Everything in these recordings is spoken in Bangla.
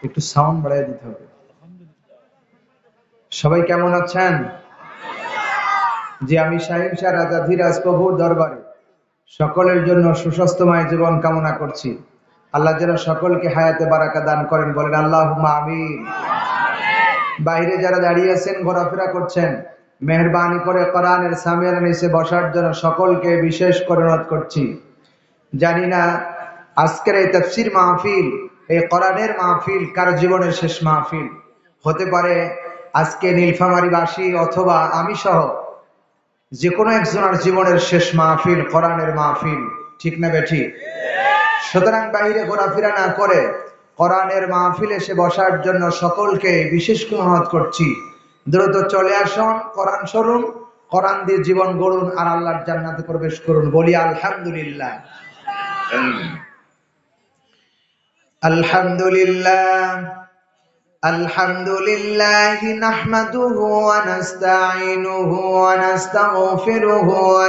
একটু সাউন্ড বাড়িয়ে দিতে হবে। সবাই কেমন আছেন? যে আমি শাহিন শাহ রাজা ধীরাজ প্রভুর দরবারে সকলের জন্য সুস্বাস্থ্যময় জীবন কামনা করছি। আল্লাহ যেন সকলকে হায়াতে বারাকা দান করেন, বলেন আল্লাহুম্মা আমিন। বাইরে যারা দাঁড়িয়ে আছেন, ঘোরাফেরা করছেন, মেহেরবানি করে কোরআনের সামিয়ার নিচে বসার জন্য সকলকে বিশেষ করে অনুরোধ করছি। জানি না আজকের এই তাফসীর মাহফিল, এই কোরআনের মাহফিল কার জীবনের শেষ মাহফিল হতে পারে। আজকে নীলফামারীবাসী অথবা আমি সহ যে কোনো একজনের জীবনের শেষ মাহফিল কোরআনের মাহফিল, ঠিক না বেঠিক? সুতরাং বাইরে ঘোরাফেরা না করে কোরআনের মাহফিল এসে বসার জন্য সকলকে বিশেষ করে অনুরোধ করছি। দ্রুত চলে আসুন, কোরআন শুনুন, কোরআন দিয়ে জীবন গড়ুন, আর আল্লাহর জান্নাতে প্রবেশ করুন। বলি আলহামদুলিল্লাহ। আলহামদুলিল্লাহ আলহামদুলিল্লাহি নাহমাদুহু ওয়া নাস্তাঈনুহু ওয়া নাস্তাগফিরুহু ওয়া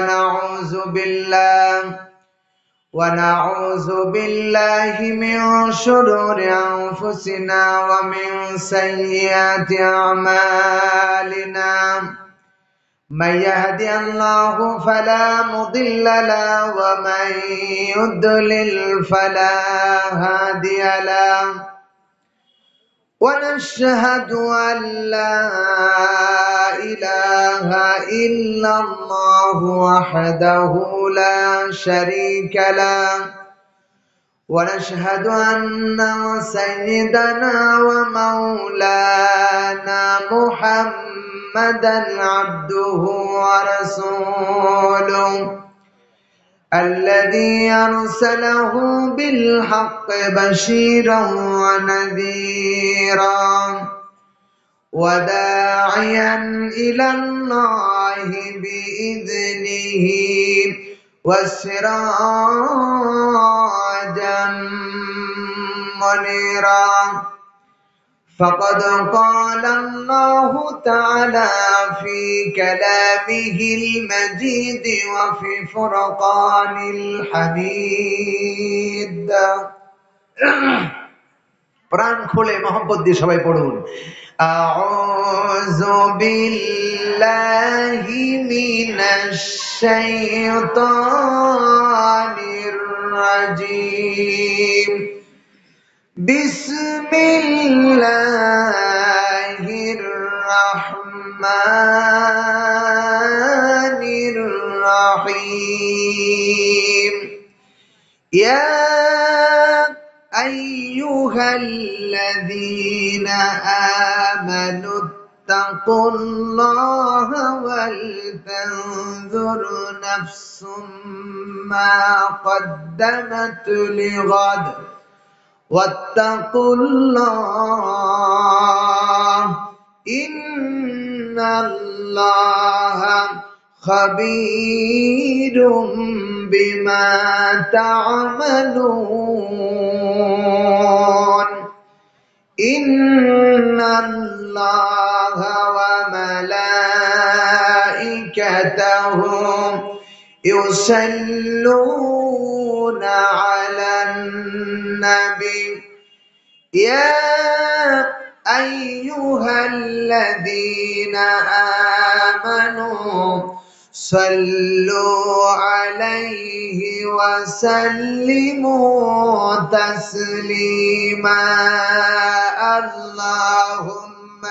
নাউযু বিল্লাহি মিন শুরুরি আনফুসিনা ওয়া মিন সাইয়্যাতি আমালিনা। من يهدي الله فلا مضل له ومن يضلل فلا هادي له ونشهد أن لا إله إلا الله وحده لا شريك له ونشهد أن سيدنا ومولانا محمدا عبده ورسوله الذي أرسله بالحق بشيرا ونذيرا وداعيا إلى الله بإذنه وسراجا منيرا. فقد قال الله تعالى في كلامه المجيد وفي فرقان الحميد. প্রাণ খুলে মোহাম্মত দিয়ে সবাই পড়ুন, আউযু বিল্লাহি মিনাশ শাইতানির রাজীম। বিসমিল্লাহির রহমানির রহিম। ইয়া আইয়ুহাল্লাযীনা আমানু ইত্তাকুল্লাহা ওয়াল তানজুর নাফসুম মা কদ্দামাত লিগাদ واتقوا الله إن الله خبير بما تعملون. إن الله وملائكته يصلون على النبي يا أيها الذين آمنوا صلوا عليه وسلموا تسليما. اللهم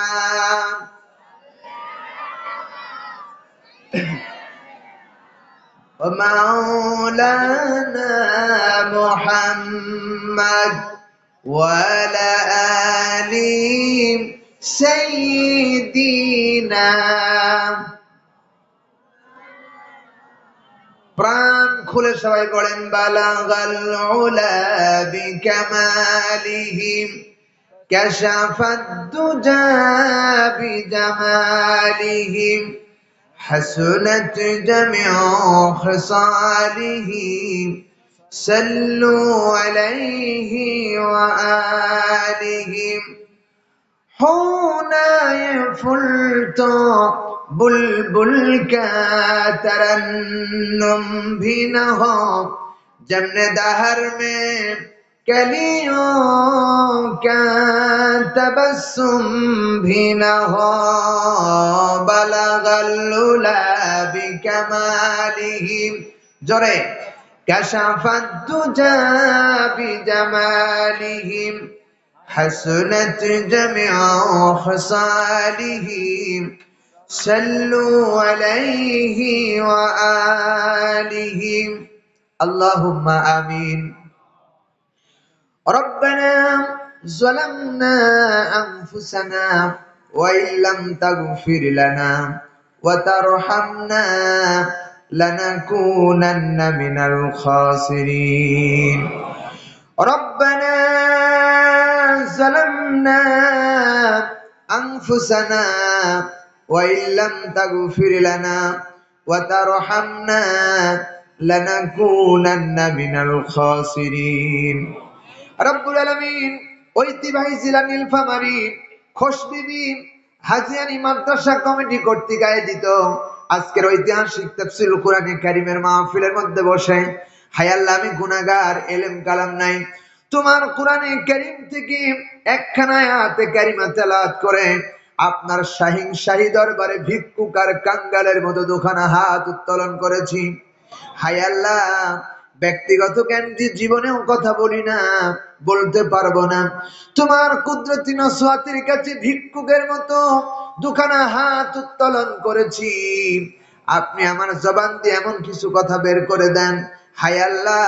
ومولانا محمد وعلى آل سيدنا. প্রাণ খুলে সবাই পড়েন, বালাগাল উলা বিকামালিহি কাশাফাদ দুজা বিজামালিহি حسنت جميع خصاله صلوا عليه وآله. حوناي فلتو बुलबुल का तरन्नुम भी न हो, जमने दहर में कलियों का تبسم بينها بلغ العلا بكماله جري كشف الدجى بجماله حسنت جميع خصاله صلوا عليه وآله اللهم آمين ربنا ظلمنا أنفسنا وإن لم تغفر لنا وترحمنا لنكونن من الخاسرين ربنا ظلمنا أنفسنا وإن لم تغفر لنا وترحمنا لنكونن من الخاسرين রব্বুল আলামিন ঐতিহ্যবাহী জেলা নীলফামারী খোশবিবি হাজিয়ানী মাদ্রাসা কমিটি কর্তৃক আয়োজিত আজকের ঐতিহাসিক তাফসীরুল কোরআনে কারীমের মাহফিলের মধ্যে বসে হায় আল্লাহ আমি গুনাহগার ইলম কালাম নাই তোমার কোরআনে কারীম থেকে একখানা আয়াতে কারিমা তেলাওয়াত করে আপনার শাহী দরবারে ভিক্ষুক আর কাঙ্গালের মতো দুখানা হাত উত্তোলন করেছি হায় আল্লাহ ব্যক্তিগত জ্ঞান দিয়ে জীবনেও কথা বলি না বলতে পারবো না তোমার কুদরতি নসওয়াতের কাছে ভিক্ষুকের মতো দুখানা হাত উত্তোলন করেছি আপনি আমার জবান দিয়ে এমন কিছু কথা বের করে দেন হায় আল্লাহ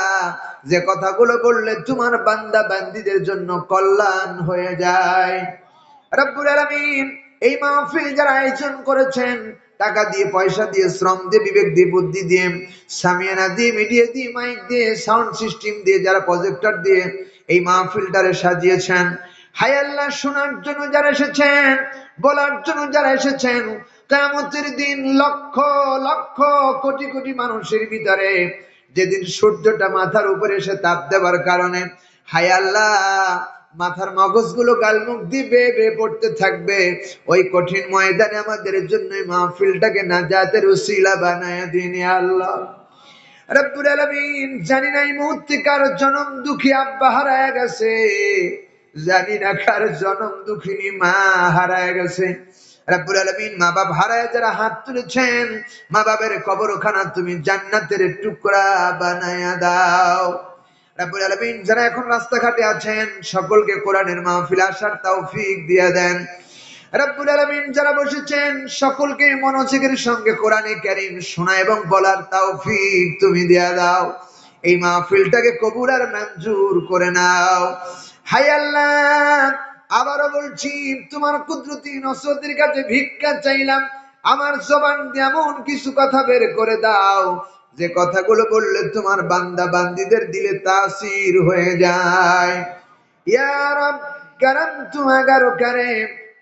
যে কথাগুলো বললে তোমার বান্দা বান্দীদের জন্য কল্যাণ হয়ে যায় রব্বুল আলামিন এই মাহফিল যারা আয়োজন করেছেন টাকা দিয়ে পয়সা দিয়ে শ্রম দিয়ে বিবেক দিয়ে বুদ্ধি দিয়ে সামিয়ানা দিয়ে মিডিয়া দিয়ে মাইক দিয়ে সাউন্ড সিস্টেম দিয়ে যারা প্রজেক্টর দিয়ে এই মাহফিলটারে সাজিয়েছেন হায় আল্লাহ শোনার জন্য যারা এসেছেন বলার জন্য যারা এসেছেন কিয়ামতের দিন লক্ষ লক্ষ কোটি কোটি মানুষের ভিতরে যেদিন সূর্যটা মাথার উপরে এসে তাপ দেওয়ার কারণে হায় আল্লাহ মাথার মগজগুলো গালমুখ দিয়ে বেয়ে বেয়ে পড়তে থাকবে ওই কঠিন ময়দানে আমাদের জন্য মাহফিলটাকে নাজাতের উসিলা বানায়া দিন ইয়া আল্লাহ রব্বুল আলামিন জানি না এই মুহূর্তে কার জনম দুঃখী আব্বা হারায় গেছে জানি না কার জনম দুঃখিনী মা হারায় গেছে রব্বুল আলামিন মা বাপ হারায় যারা হাত তুলেছেন মা বাবার কবরখানা তুমি জান্নাতের টুকরা বানায়া দাও রব্বুল আলামিন যারা এখন রাস্তাঘাটে আছেন সকলকে কোরআনের মাহফিলে আসার তৌফিক দিয়ে দেন রব্বুল আলামিন যারা বসেছেন সকলকে মনোযোগের সঙ্গে কোরআনে কারীম শোনা এবং বলার তৌফিক তুমি দিয়ে দাও এই মাহফিলটাকে কবুল আর মঞ্জুর করে নাও হায় আল্লাহ আবারও বলছি তোমার কুদরতি নসরতের কাছে ভিক্ষা চাইলাম আমার জবান দিয়ে এমন কিছু কথা বের করে দাও যে কথাগুলো বললে তোমার বান্দা বান্দীদের দিলে তাসির হয়ে যায় ইয়া রব করম তুমাগারো করে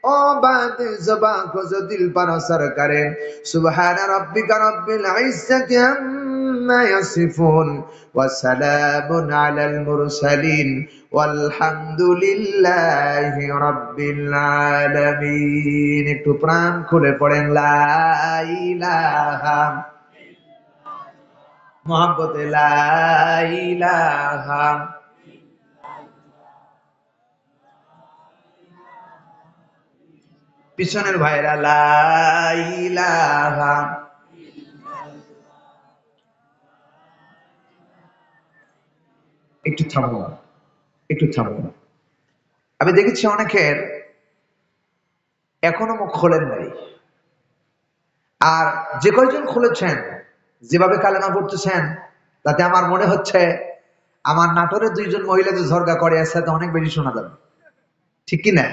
ও বাদ জবান কো जो दिल पर असर करे सुभान रब्बिक रब्बिल इज्जति अम्मा यसिफुन वा सलामुन अलल मुरसालिन walhamdulillahi rabbil alamin একটু প্রাণ খুলে পড়েন লা ইলাহা মোহাম্মতে লা ইলাহা পিছনের ভাইরা লা ইলাহা একটু থামো আমি দেখেছি অনেকের এখনো মুখ খোলেন নাই আর যে কয়জন খুলেছেন যেভাবে কালেমা পড়তেছেন তাতে আমার মনে হচ্ছে আমার নাটোরে দুইজন মহিলা যে ঝরগা করে আছে তা অনেক বেশি শোনা যাবে ঠিক কি না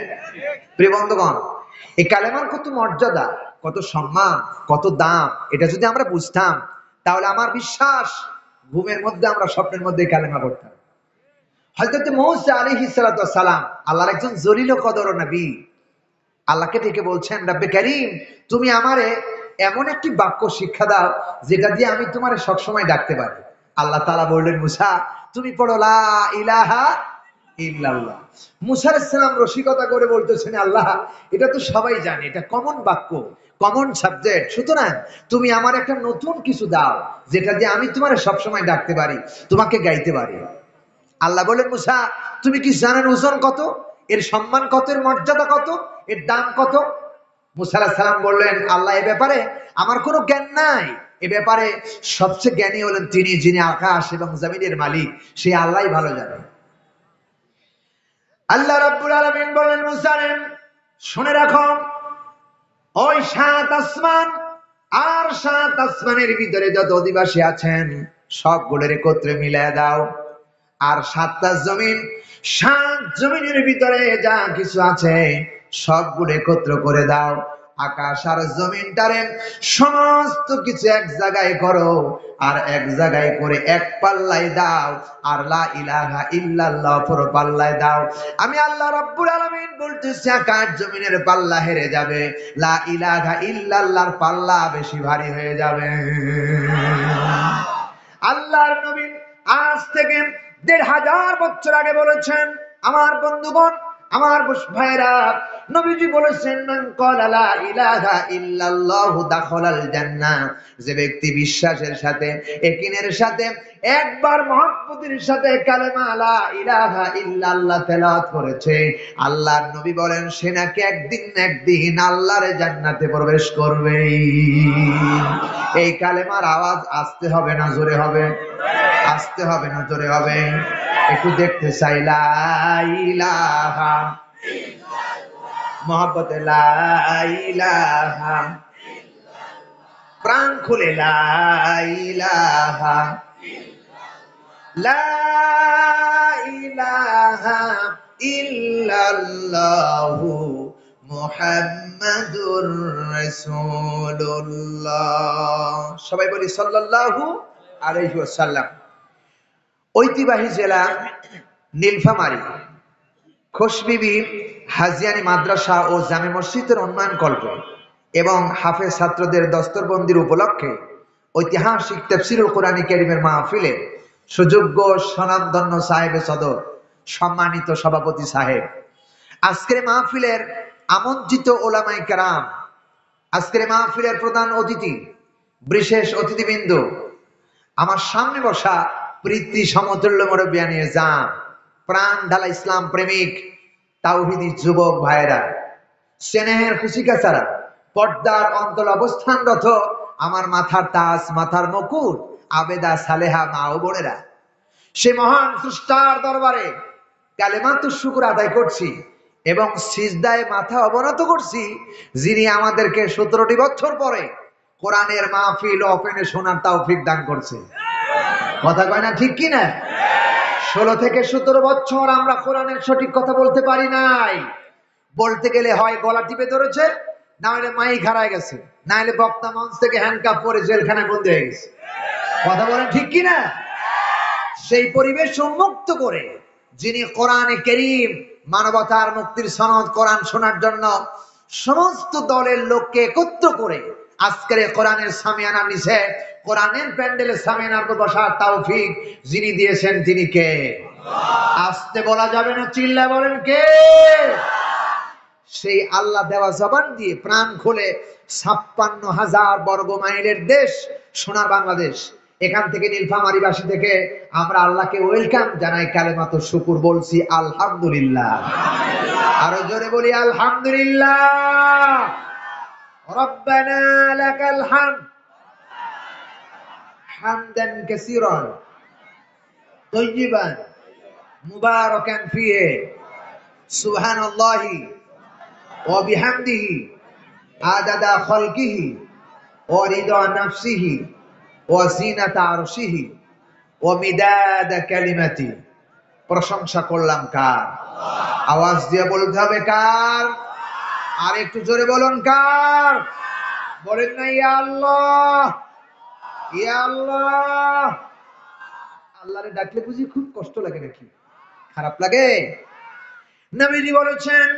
প্রিয় বন্ধুগণ এই কালেমার কত মর্যাদা কত সম্মান কত দাম এটা যদি আমরা বুঝতাম তাহলে আমার বিশ্বাস ঘুমের মধ্যে আমরা স্বপ্নের মধ্যে কালেমা পড়তাম হযরত মূসা আলাইহিস সালাতু ওয়াস সালাম আল্লাহর একজন জলিল ও কদর নবী আল্লাহকে ডেকে বলছেন রব্বে কারীম তুমি আমারে এমন একটি বাক্য শিক্ষা দাও যেটা দিয়ে আমি তোমারে সব সময় ডাকতে পারি আল্লাহ তাআলা বললেন মুসা তুমি পড়ো লা ইলাহা ইল্লাল্লাহ মুসা আলাইহিস সালাম রসিকতা করে বলতেছেন আল্লাহ এটা তো সবাই জানে এটা কমন বাক্য কমন সাবজেক্ট সুতরাং তুমি আমার একটা নতুন কিছু দাও যেটা দিয়ে আমি তোমারে সব সময় ডাকতে পারি তোমাকে গাইতে পারি আল্লাহ বলেন মুসা তুমি কি জানেন ওজন কত এর সম্মান কত, এর মর্যাদা কত, এর দাম কত? মুসা আলাইহিস সালাম বললেন, আল্লাহ, এ ব্যাপারে আমার কোনো জ্ঞান নাই। এ ব্যাপারে সবচেয়ে জ্ঞানী হলেন তিনি, যিনি আকাশ এবং জমিনের মালিক, সেই আল্লাহই ভালো জানে। আল্লাহ রাব্বুল আলামিন বললেন, মুসা রে, শুনে রাখো, ওই 7 আসমান আর 7 আসমানের ভিতরে যত অধিবাসী আছেন সবগুলোর একত্রে মিলায় দাও। আর 7টা জমিন, 7 জমিনের ভিতরে যা কিছু আছে সবগুলো একত্র করে দাও। আকাশ আর জমিনটারে সমস্ত কিছু এক জায়গায় করো, আর এক জায়গায় করে এক পাল্লায় দাও, আর লা ইলাহা ইল্লাল্লাহ পুরো পাল্লায় দাও। আমি আল্লাহ রাব্বুল আলামিন বলতেছি, আকাশ জমিনের পাল্লা হেরে যাবে, লা ইলাহা ইল্লাল্লাহর পাল্লা বেশি ভারী হয়ে যাবে। আল্লাহর নবী আজ থেকে 1500 বছর আগে বলেছেন, আমার বন্ধুগণ, আমার ভাইরা, নবীজি বলেছেন, মান ক্বালা লা ইলাহা ইল্লাল্লাহু দাখালাল জান্নাহ, যে ব্যক্তি বিশ্বাসের সাথে, ইয়াকিনের সাথে, একবার মহব্বতের সাথে কালেমা লা ইলাহা ইল্লাল্লাহ তেলাওয়াত করেছে, আল্লাহর নবী বলেন সে নাকি একদিন না একদিন আল্লাহর জান্নাতে প্রবেশ করবে। এই কালেমার আওয়াজ আস্তে হবে না জোরে হবে? আস্তে হবে না জোরে হবে? একটু দেখতে চাই। লা ইলাহা মহব্বতে লা ইলাহা, প্রাণ খুলে লা ইলাহা, লা ইলাহা ইল্লাল্লাহু মুহাম্মাদুর রাসূলুল্লাহ। সবাই বলি সাল্লাল্লাহু আলাইহি ওয়াসাল্লাম। ঐতিহ্যবাহী জেলা নীলফামারী, খোশবিবি হাজিয়ানী মাদ্রাসা ও জামে মসজিদের উন্নয়ন কল্প এবং হাফেজ ছাত্রদের দস্তরবন্দির উপলক্ষে ঐতিহাসিক তাফসীরুল কোরআন কারীমের মাহফিলে সুযোগ্য স্বনামধন্য সাহেবে সদর, সম্মানিত সভাপতি সাহেব, আজকের মাহফিলের আমন্ত্রিত ওলামায়ে কেরাম, আজকের মাহফিলের প্রধান অতিথি, বিশেষ অতিথিবৃন্দ, আমার সামনে বসা প্রীতি সমতুল্য মুরব্বিয়ানে জাম, প্রাণ ঢালা ইসলাম প্রেমিক তাওহীদি যুবক ভাইরা, স্নেহের খুশিকাছাড়া পর্দার অন্তর অবস্থানরত আমার মাথার তাজ, মাথার মুকুট, আবেদা সালেহা মা ও বোনেরা, সে মহান স্রষ্টার দরবারে কালেমাতুশ শুকর আদায় করছি এবং সিজদায় মাথা অবনত করছি, যিনি আমাদেরকে 17টি বছর পরে কোরআনের মাহফিল ওপেনে শোনার তৌফিক দান করছে। কথা কয় না ঠিক কি না? 16 থেকে 17 বছর আমরা কোরআনের সঠিক কথা বলতে পারি নাই। বলতে গেলে হয় গলা টিপে ধরেছে, না হলে মাইক হারায় গেছে, না হলে বক্তা মঞ্চ থেকে হ্যান্ডকাপ পরে জেলখানায় বন্দী হয়ে গেছে। কথা বলেন ঠিক কি না? সেই পরিবেশ উন্মুক্ত করে যিনি কোরআনে কারীম, মানবতার মুক্তির সনদ কোরআন শোনার জন্য সমস্ত দলের লোককে একত্র করে আজকের কোরআনের সামিয়ানার নিচে, কোরআনের প্যান্ডেলের সামিয়ানার বসার তৌফিক যিনি দিয়েছেন তিনি কে? আস্তে বলা যাবে না, চিল্লা বলেন কে? সেই আল্লাহ দেওয়া জবান দিয়ে প্রাণ খুলে 56,000 বর্গ মাইলের দেশ সোনার বাংলাদেশ, এখান থেকে নীলফামারীবাসী থেকে আমরা আল্লাহকে ওয়েলকাম জানাই, কালেমাতুশ শুকুর বলছি আলহামদুলিল্লাহ। আরো জোরে বলি আলহামদুলিল্লাহ। রব্বানা লাকাল হামদ হামদান কাসীরান তাইয়িবান মুবারাকান ফিহি সুবহানাল্লাহি ওয়া বিহামদিহি আদাদা খালকিহি ওয়া রিদা নাফসিহি ওয়া জিনাতা আরশিহি ওয়া মিদাদা কালিমাতি। প্রশংসা করলাম কার? আওয়াজ দিয়ে বলতে হবে কার? আর একটু জোরে বলুন কার? বলেন না ইয়া আল্লাহ, ইয়া আল্লাহ। আল্লাহরে ডাকলে বুঝি খুব কষ্ট লাগে নাকি? খারাপ লাগে? নবীজি বলেছেন,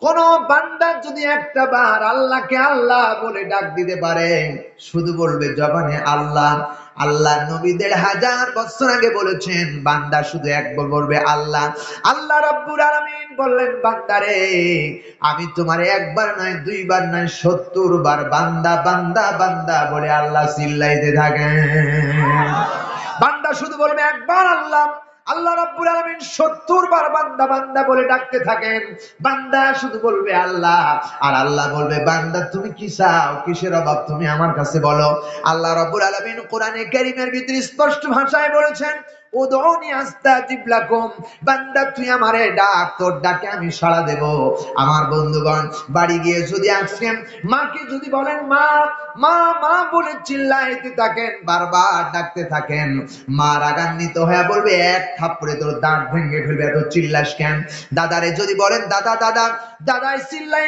কোন বান্দা যদি একটা বার আল্লাহকে আল্লাহ বলে ডাক দিতে পারে, শুধু বলবে জবানে আল্লাহ আল্লাহ, নবী 1500 বছর আগে বলেছেন, বান্দা শুধু একবার বলবে আল্লাহ, আল্লাহ রাব্বুল আলামিন বললেন, বান্দারে আমি তোমার একবার নয়, দুইবার নয়, 70 বার বান্দা বান্দা বান্দা বলে আল্লাহ চিল্লাইতে থাকেন। বান্দা শুধু বলবে একবার আল্লাহ, আল্লাহ রাব্বুল আলামিন 70 বার বান্দা বান্দা বলে ডাকতে থাকেন। বান্দা শুধু বলবে আল্লাহ, আর আল্লাহ বলবে বান্দা তুমি কি চাও, কিসের অভাব তুমি আমার কাছে বলো। আল্লাহ রাব্বুল আলামিন কোরআনে কারীমের ভিতরে স্পষ্ট ভাষায় বলেছেন, উদউনি আস্তাজিব লাকুম, বান্দা তুই আমারে ডাক, তোর ডাকে আমি সাড়া দেব। আমার বন্ধুগণ, বাড়ি গিয়ে যদি আজকে মাকে যদি বলেন মা মা মা বলে চিল্লাইতে থাকেন, বারবার ডাকতে থাকেন, মা রাগান্বিত হয়ে বলবে এক থাপ্পড়ে তোর দাঁত ভেঙে ফেলবে, এত চিল্লাস কেন। দাদারে যদি বলেন দাদা দাদা দাদাই চিল্লাই,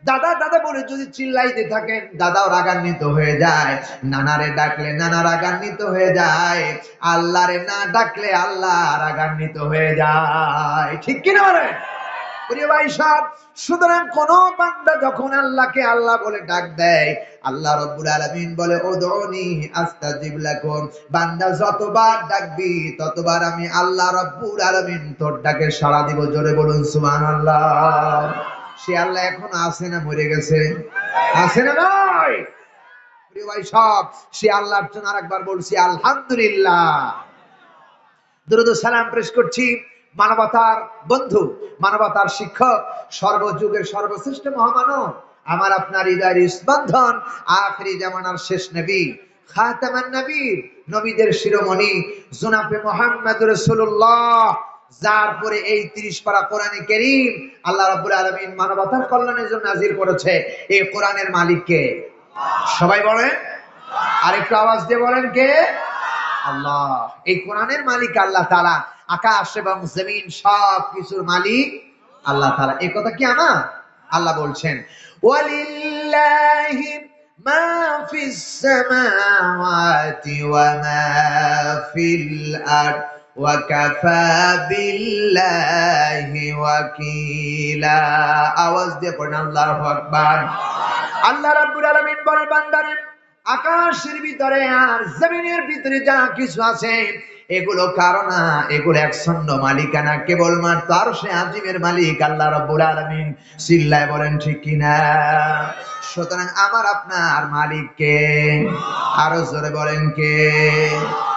দাদা দাদা বলে যদি চিল্লাইতে থাকেন, দাদাও রাগান্বিত হয়ে যায়। নানারে ডাকলে নানা রাগান্বিত হয়ে যায়, আল্লাহরে না ডাকলে আল্লাহ রাগান্বিত হয়ে যায়। ঠিক কিনা বলেন প্রিয় ভাই সব? সুতরাং কোন বান্দা যখন আল্লাহকে আল্লাহ বলে ডাক দেয়, আল্লাহ রাব্বুল আলামিন বলে উদউনি আস্তাজিব লাকুম, বান্দা যতবার ডাকবি ততবার আমি আল্লাহ রাব্বুল আলামিন তোর ডাকে সাড়া দিব। জোরে বলুন সুবহানাল্লাহ। সে আল্লাহ এখন আছে না মরে গেছে? আছে না ভাই? প্রিয় ভাই সব, সে আল্লাহর জন্য আরেকবার বলছি আলহামদুলিল্লাহ। দরুদ ও সালাম পেশ করছি মানবতার বন্ধু, মানবতার শিক্ষক, সর্বযুগের সর্বশ্রেষ্ঠ মহামানব, আমার আপনার হৃদয়ের স্পন্দন, আখিরি জামানার শেষ নবী, খাতামান নবী, নবীদের শিরোমণি জনাবে মুহাম্মদ রাসূলুল্লাহ, যার পরে এই 30 পারা কোরআনে কারীম আল্লাহ রাব্বুল আলামিন মানবতার কল্যাণের জন্য নাযিল করেছে। এই কোরআনের মালিক কে? সবাই বলেন, আর একটু আওয়াজ দিয়ে বলেন কে? আল্লাহ। এই কোরআনের মালিক আল্লাহ তাআলা, আকাশ এবং জমিন সব কিছুর মালিক আল্লাহ তাআলা। এই কথা কি আমার? আল্লাহ বলছেন ওয়ালিল্লাহি মা ফিস সামাওয়াতি ওয়া মা ফিল আরদ ওয়া কাফা বিল্লাহি ওয়াকিলা। আওয়াজ দিয়ে পড়েন আল্লাহু আকবার। আল্লাহ রাব্বুল আলামিন বলেন বান্দারে, আকাশের ভিতরে আর জমিনের ভিতরে যা কিছু আছে এগুলো কারো না, এগুলো একছন্দ মালিকানা কেবলমাত্র আরশে আজিমের মালিক আল্লাহ রাব্বুল আলামিন। চিল্লায় বলেন ঠিক কিনা? সুতরাং আমার আপনার মালিক কে? আরো জোরে বলেন কে?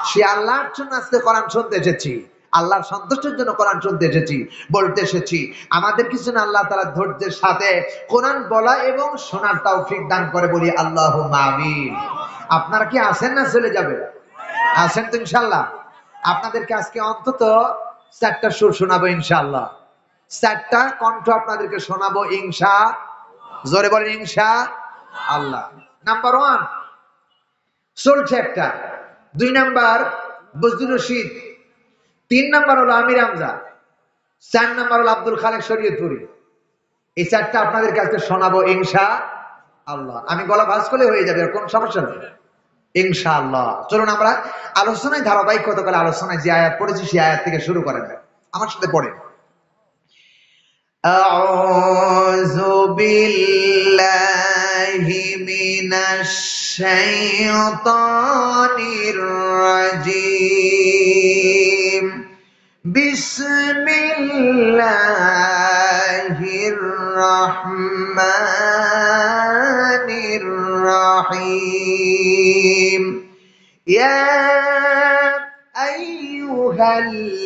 সে আল্লাহর জন্য আজকে কোরআন শুনতে এসেছি, আল্লাহর সন্তুষ্টির জন্য কোরআন শুনতে এসেছি, বলতে এসেছি। আমাদের কিছু না আল্লাহ তাআলা ধৈর্যের সাথে কোরআন বলা এবং শোনার তৌফিক দান করে, বলি আল্লাহুম্মা আমিন। আপনারা কি আছেন না চলে যাবে? আছেন তো ইনশাআল্লাহ? আপনাদেরকে আজকে অন্তত 4টা সুর শোনাবো ইনশাআল্লাহ, 4টা কণ্ঠ আপনাদেরকে শোনাবো ইনশা। জোরে বলেন ইনশা আল্লাহ। নাম্বার 1 চলছে একটা, 2 নাম্বার বজলুর রশিদ, 3 নাম্বার হলো আমির হামজা, 4 নাম্বার হলো আব্দুল খালেক শরীয়তপুরি। এই 4টা আপনাদের কাছে শোনাবো ইনশা আল্লাহ। আমি গলা ভাঁজ করলে হয়ে যাবে, কোন সমস্যা নেই ইনশাআল্লাহ। চলুন আমরা আলোচনায় ধারাবাহিকতাকালে আলোচনায় যে আয়াত পড়েছি সেই আয়াত থেকে শুরু করা যায়। আমার সাথে পড়েন। আউযু বিল্লাহি মিনাশ শাইতানির রাজিম। বিসমিল্লাহির রহমানির রহিম। ইয়া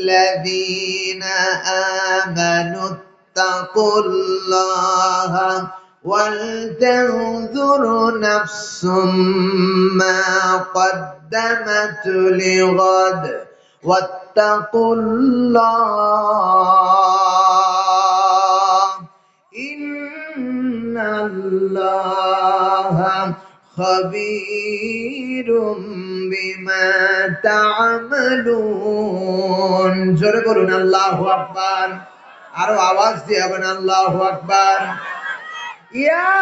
আইয়ুহাল্লাযীনা আমানু তাকুল্লাহা ওয়াল তানজুর নাফসুম মা কদ্দামাত লিগাদ ওয়াত্তাকুল্লাহ ইন্নাল্লাহা খাবীরুম বিমা তা'মালুন। জোরে বলুন আল্লাহু আকবার। আরো আওয়াজ দিয়ে বলেন আল্লাহু আকবার। ইয়া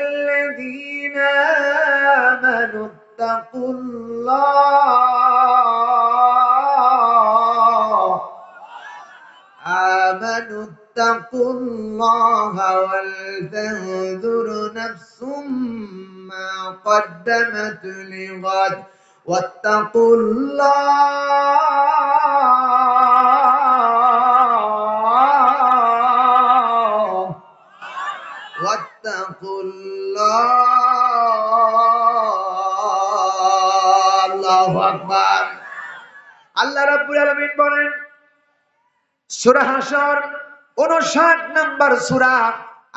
আইয়ুহাল্লাযীনা আমানু তাকুল্লাহা ওয়াল তানজুর নাফসুম মা কদ্দামাত লিগাদ واتقوا الله আল্লাহ রাব্বুল আলামিন বলেন সূরা হাসর 59 নম্বর সূরা,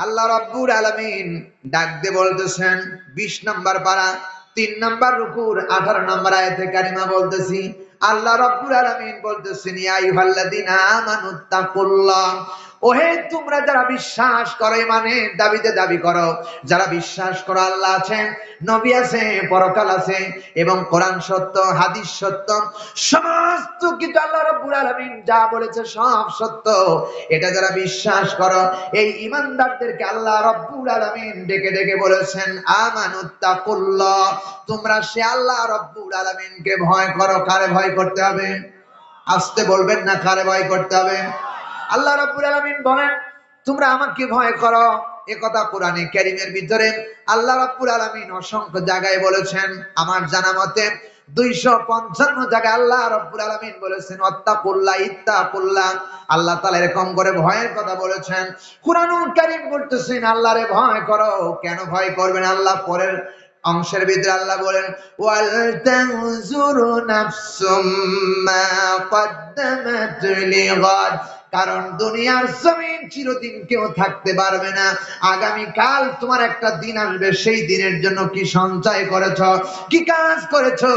আল্লাহ রাব্বুল আলামিন ডাক দিয়ে বলতেছেন 20 নম্বর পারা 3 নম্বর রুকুর 18 নম্বর আয়াতে কারিমা বলতেছি, আল্লাহ রাব্বুল আলামিন বলতেছেন ইয়া আইয়ুহাল্লাযীনা আমানুত্তাকুল্লাহ, ওহে তোমরা যারা বিশ্বাস করো, মানে দাবি করো, যারা বিশ্বাস করো আল্লাহ আছেন, নবী আছে, পরকাল আছে এবং কোরআন সত্য, হাদিস সত্য, সমস্ত কিছু আল্লাহ রাব্বুল আলামিন যা বলেছে সব সত্য, এটা যারা বিশ্বাস করো, এই ঈমানদারদেরকে আল্লাহ রাব্বুল আলামিন ডেকে ডেকে বলেছেন আমানুত্তাকুল্লাহ, তোমরা সে আল্লাহ রাব্বুল আলামিনকে ভয় করো। কারে ভয় করতে হবে? আসতে বলবেন না, কারে ভয় করতে হবে? আল্লাহ রাব্বুল আলামিন বলেন তোমরা আমাকে ভয় করো। একথা কোরআনে কারীমের ভিতরে আল্লাহ রাব্বুল আলামিন অসংখ্য জায়গায় বলেছেন। আমার জানা মতে 255 জায়গায় আল্লাহ রাব্বুল আলামিন বলেছেন ওয়াত্তাকুল্লাহ ইত্তাকুল্লাহ। আল্লাহ তাআলা এরকম করে ভয়ের কথা বলেছেন। কুরআনুল কারীম বলতেছেন আল্লাহরে ভয় করো। কেন ভয় করবেন? আল্লাহ পরের অংশের ভিতরে আল্লাহ বলেন ওয়াল তানজুরু নাফসুম মা কদ্দামাত লিগাদ, কারণ দুনিয়ার জমিন চিরদিন কেউ থাকতে পারবে না। আগামী কাল তোমার একটা দিন আসবে, সেই দিনের জন্য কি সঞ্চয় করেছো, কি কাজ করেছো,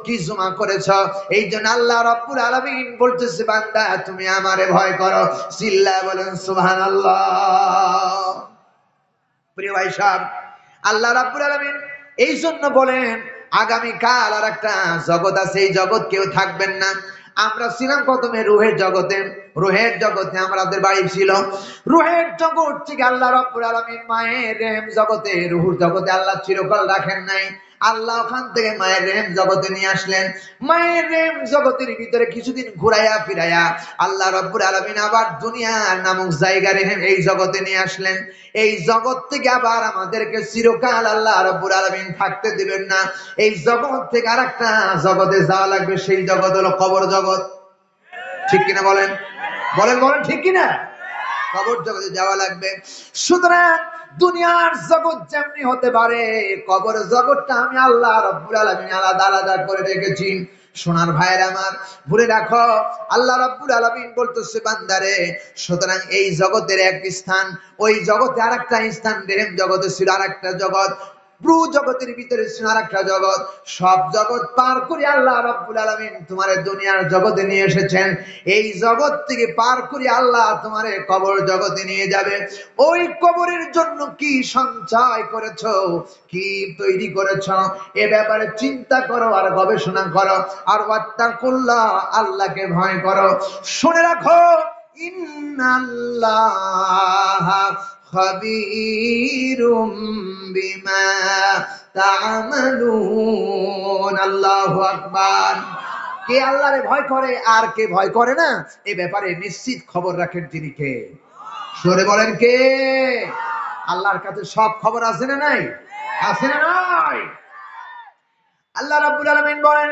কি জমা করেছো। এই জন্য আল্লাহ রাব্বুল আলামিন বলতেছে বান্দা তুমি আমারে ভয় করো। চিল্লায় বলেন সুবহানাল্লাহ। প্রিয় ভাই সাহেব, আল্লাহ রাব্বুল আলামিন এই জন্য বলেন আগামী কাল আর একটা জগৎ আছে, এই জগৎ কেউ থাকবেন না। আমরা ছিলাম প্রথমে রুহের জগতে, রুহের জগতে আমাদের বাড়ি ছিল। রুহের জগৎ থেকে আল্লাহ রাব্বুল আলামিন মায়ের রেহেম জগতে, রুহুর জগতে আল্লাহ চিরকাল রাখেন নাই। আল্লাহ ওখান থেকে মায়ের রেহেম জগতে নিয়ে আসলেন। মায়ের রেহেম জগতের ভিতরে কিছুদিন ঘুরাইয়া ফিরাইয়া আল্লাহ রাব্বুল আলামিন আবার দুনিয়া নামক জায়গা রেহেম এই জগতে নিয়ে আসলেন। এই জগৎ থেকে আবার আমাদেরকে চিরকাল আল্লাহ রাব্বুল আলামিন থাকতে দিবেন না। এই জগৎ থেকে আরেকটা জগতে যাওয়া লাগবে, সেই জগৎ হলো কবর জগৎ। ঠিক কিনা বলেন? বলেন বলেন ঠিক কিনা? কবর জগতে যাওয়া লাগবে। সুতরাং দুনিয়ার জগৎ যেমনি হতে পারে, কবর জগৎটা আমি আল্লাহ রাব্বুল আলামিন আলাদা আলাদা করে রেখেছি। সোনার ভাইয়ের আমার, ভুলে রাখো আল্লাহ রাব্বুল আলামিন বলতেছে বান্দারে, সুতরাং এই জগতের এক স্থান, ওই জগতে আরেকটা স্থান, রেহেম জগতে ছিল আরেকটা জগৎ, ব্রু জগতের ভিতরে ছিল আরেকটা জগৎ। সব জগৎ পার করে আল্লাহ রাব্বুল আলামিন তোমারে দুনিয়ার জগতে নিয়ে এসেছেন। এই জগৎ থেকে পার করে আল্লাহ তোমারে কবর জগতে নিয়ে যাবে। ওই কবরের জন্য কি সঞ্চয় করেছো, কি তৈরি করেছো, এ ব্যাপারে চিন্তা করো আর গবেষণা করো। আর ওয়াত্তাকুল্লাহ, আল্লাহকে ভয় করো। শুনে রাখো ইন্নাল্লাহা খাবীরুম বিমা তা'মালুন। আল্লাহু আকবার। কে আল্লাহরে ভয় করে আর কে ভয় করে না, এই ব্যাপারে নিশ্চিত খবর রাখেন তিনি কে। সরে বলেন কে? আল্লাহর কাছে সব খবর আছে না নাই? আছে না নাই? আল্লাহ রাব্বুল আলামিন বলেন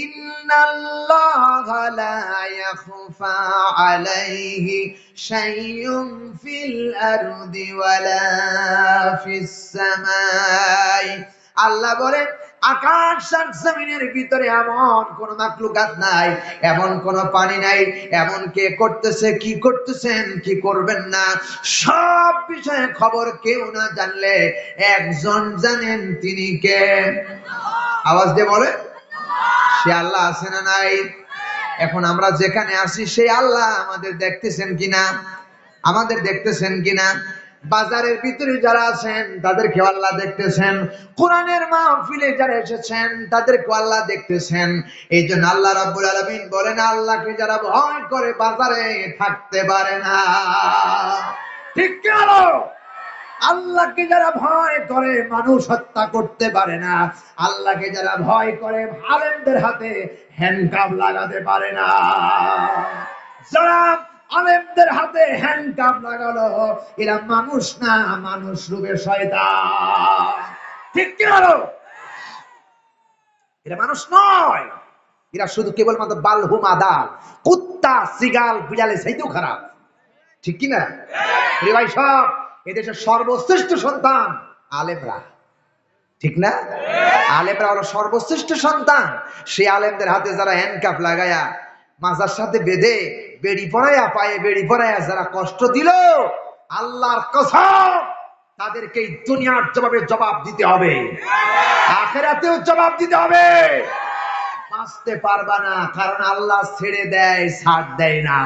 ইন্নাল্লাহা লা ইয়াখফা আলাইহি শাইউন ফিল আরদি ওয়ালা ফিস সামাই। আল্লাহ বলেন আকাশ আর জমিনের ভিতরে এমন কোন মাখলুকাত নাই, এমন কোন পানি নাই, এমন কে করতেছে, কি করতেছেন, কি করবেন না, সব বিষয়ে খবর কেউ না জানলে একজন জানেন, তিনি কে? আওয়াজ দিয়ে বলে সে আল্লাহ আছে না নাই? এখন আমরা যেখানে আছি সেই আল্লাহ আমাদের দেখতেছেন কিনা, আমাদের দেখতেছেন কিনা? বাজারের ভিতরে যারা আছেন তাদেরকে আল্লাহ দেখতেছেন, কোরআনের মাহফিলে যারা এসেছেন তাদেরকে আল্লাহ দেখতেছেন। এই জন্য আল্লাহ রাব্বুল আলামিন বলেন আল্লাহকে যারা ভয় করে বাজারে থাকতে পারে না। ঠিক কি হলো? আল্লাহকে যারা ভয় করে মানুষ হত্যা করতে পারে না। আল্লাহকে যারা ভয় করে আলেমদের হাতে হ্যান্ডকাপ লাগাতে পারে না। যারা আলেমদের হাতে হ্যান্ডকাপ লাগালো এরা মানুষ না, মানুষ রূপে শয়তান। ঠিক কি হলো? এরা মানুষ নয়, এরা শুধু কেবলমাত্র বালহুম আদাল, কুত্তা সিগাল বিড়ালের চাইতেও খারাপ। ঠিক কিনা ভাই? সব এদেশের সর্বশ্রেষ্ঠ সন্তান আলেমরা, ঠিক না? আলেমরা হলো সর্বশ্রেষ্ঠ সন্তান। সেই আলেমদের হাতে যারা হ্যান্ডকাপ লাগায়া মাজার সাথে বেঁধে বেড়ি পড়াইয়া পায়ে বেড়ি পড়াইয়া যারা কষ্ট দিল, আল্লাহর কসম তাদেরকে দুনিয়ার জবাব দিতে হবে, আখিরাতেও জবাব দিতে হবে। বাঁচতে পারবা না, কারণ আল্লাহ ছেড়ে দেয়, ছাড় দেয় না।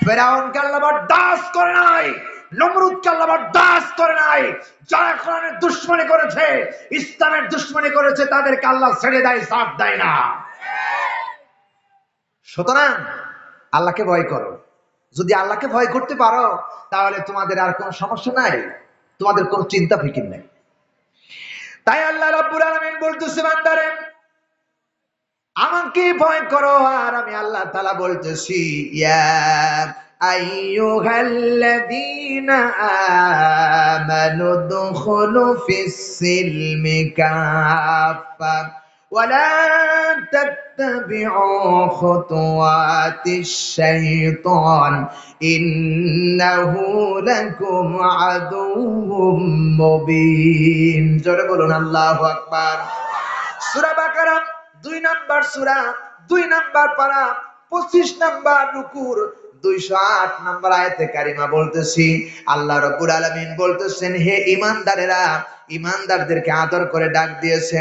ফেরাউনকে আল্লাহ বরদাস্ত করে নাই, নমরুদকে আল্লাহ বরদাস্ত করে নাই। যারা কোরআনের দুশমনি করেছে, ইসলামের দুশমনি করেছে, তাদেরকে আল্লাহ ছেড়ে দেয়, ছাড় দেয় না। সুতরাং আল্লাহকে ভয় করো। যদি আল্লাহকে ভয় করতে পারো, তাহলে তোমাদের আর কোনো সমস্যা নাই, তোমাদের কোনো চিন্তা ফিকির নাই। তাই আল্লাহ রাব্বুল আলামিন বলতেছে, বান্দারে আমাকে ভয় করো। আর আমি আল্লাহ তাআলা বলতেছি, ইয়া আইয়ুহাল্লাযীনা আমানু দুখুলু ফিস-সিলমি কাফা ওয়া লা তাত্তাবিউ খুতুওয়াতিশ শাইতান ইন্নাহু লাকুম আদুউম মুবিন। জোরে বলুন আল্লাহু আকবার। সূরা বাকারা 2 নাম্বার সূরা, 2 নাম্বার পারা, 25 নাম্বার রুকুর 208 নাম্বার আয়াতে কারিমা বলতেছি, আল্লাহ রাব্বুল আলামিন বলতেছেন, হে ঈমানদারেরা, ঈমানদারদেরকে আদর করে ডাক দিয়েছে।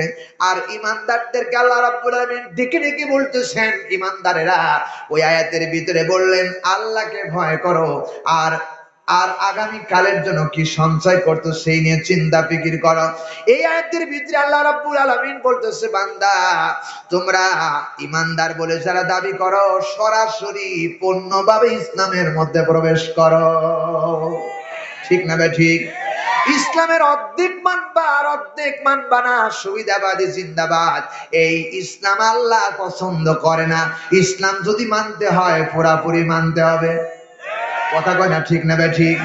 আর ঈমানদারদেরকে আল্লাহ রাব্বুল আলামিন ডেকে ডেকে বলতেছেন, ঈমানদারেরা, ওই আয়াতের ভিতরে বললেন আল্লাহকে ভয় করো, আর আর আগামী কালের জন্য কি সঞ্চয় করতো সেই নিয়ে চিন্তা ফিকির করো। এই আয়াতের ভিতরে আল্লাহ রাব্বুল আলামিন বলতেছে, বান্দা তোমরা ঈমানদার বলে যারা দাবি করো, সরাসরি পূর্ণভাবে ইসলামের মধ্যে প্রবেশ করো। ঠিক না বে ঠিক? ইসলামের অর্ধেক মানবা আর অর্ধেক মানবা না, সুবিধাবাদী জিন্দাবাদ। এই ইসলাম আল্লাহ পছন্দ করে না। ইসলাম যদি মানতে হয় পুরাপুরি মানতে হবে। কথা কয় না ঠিক না বে ঠিক?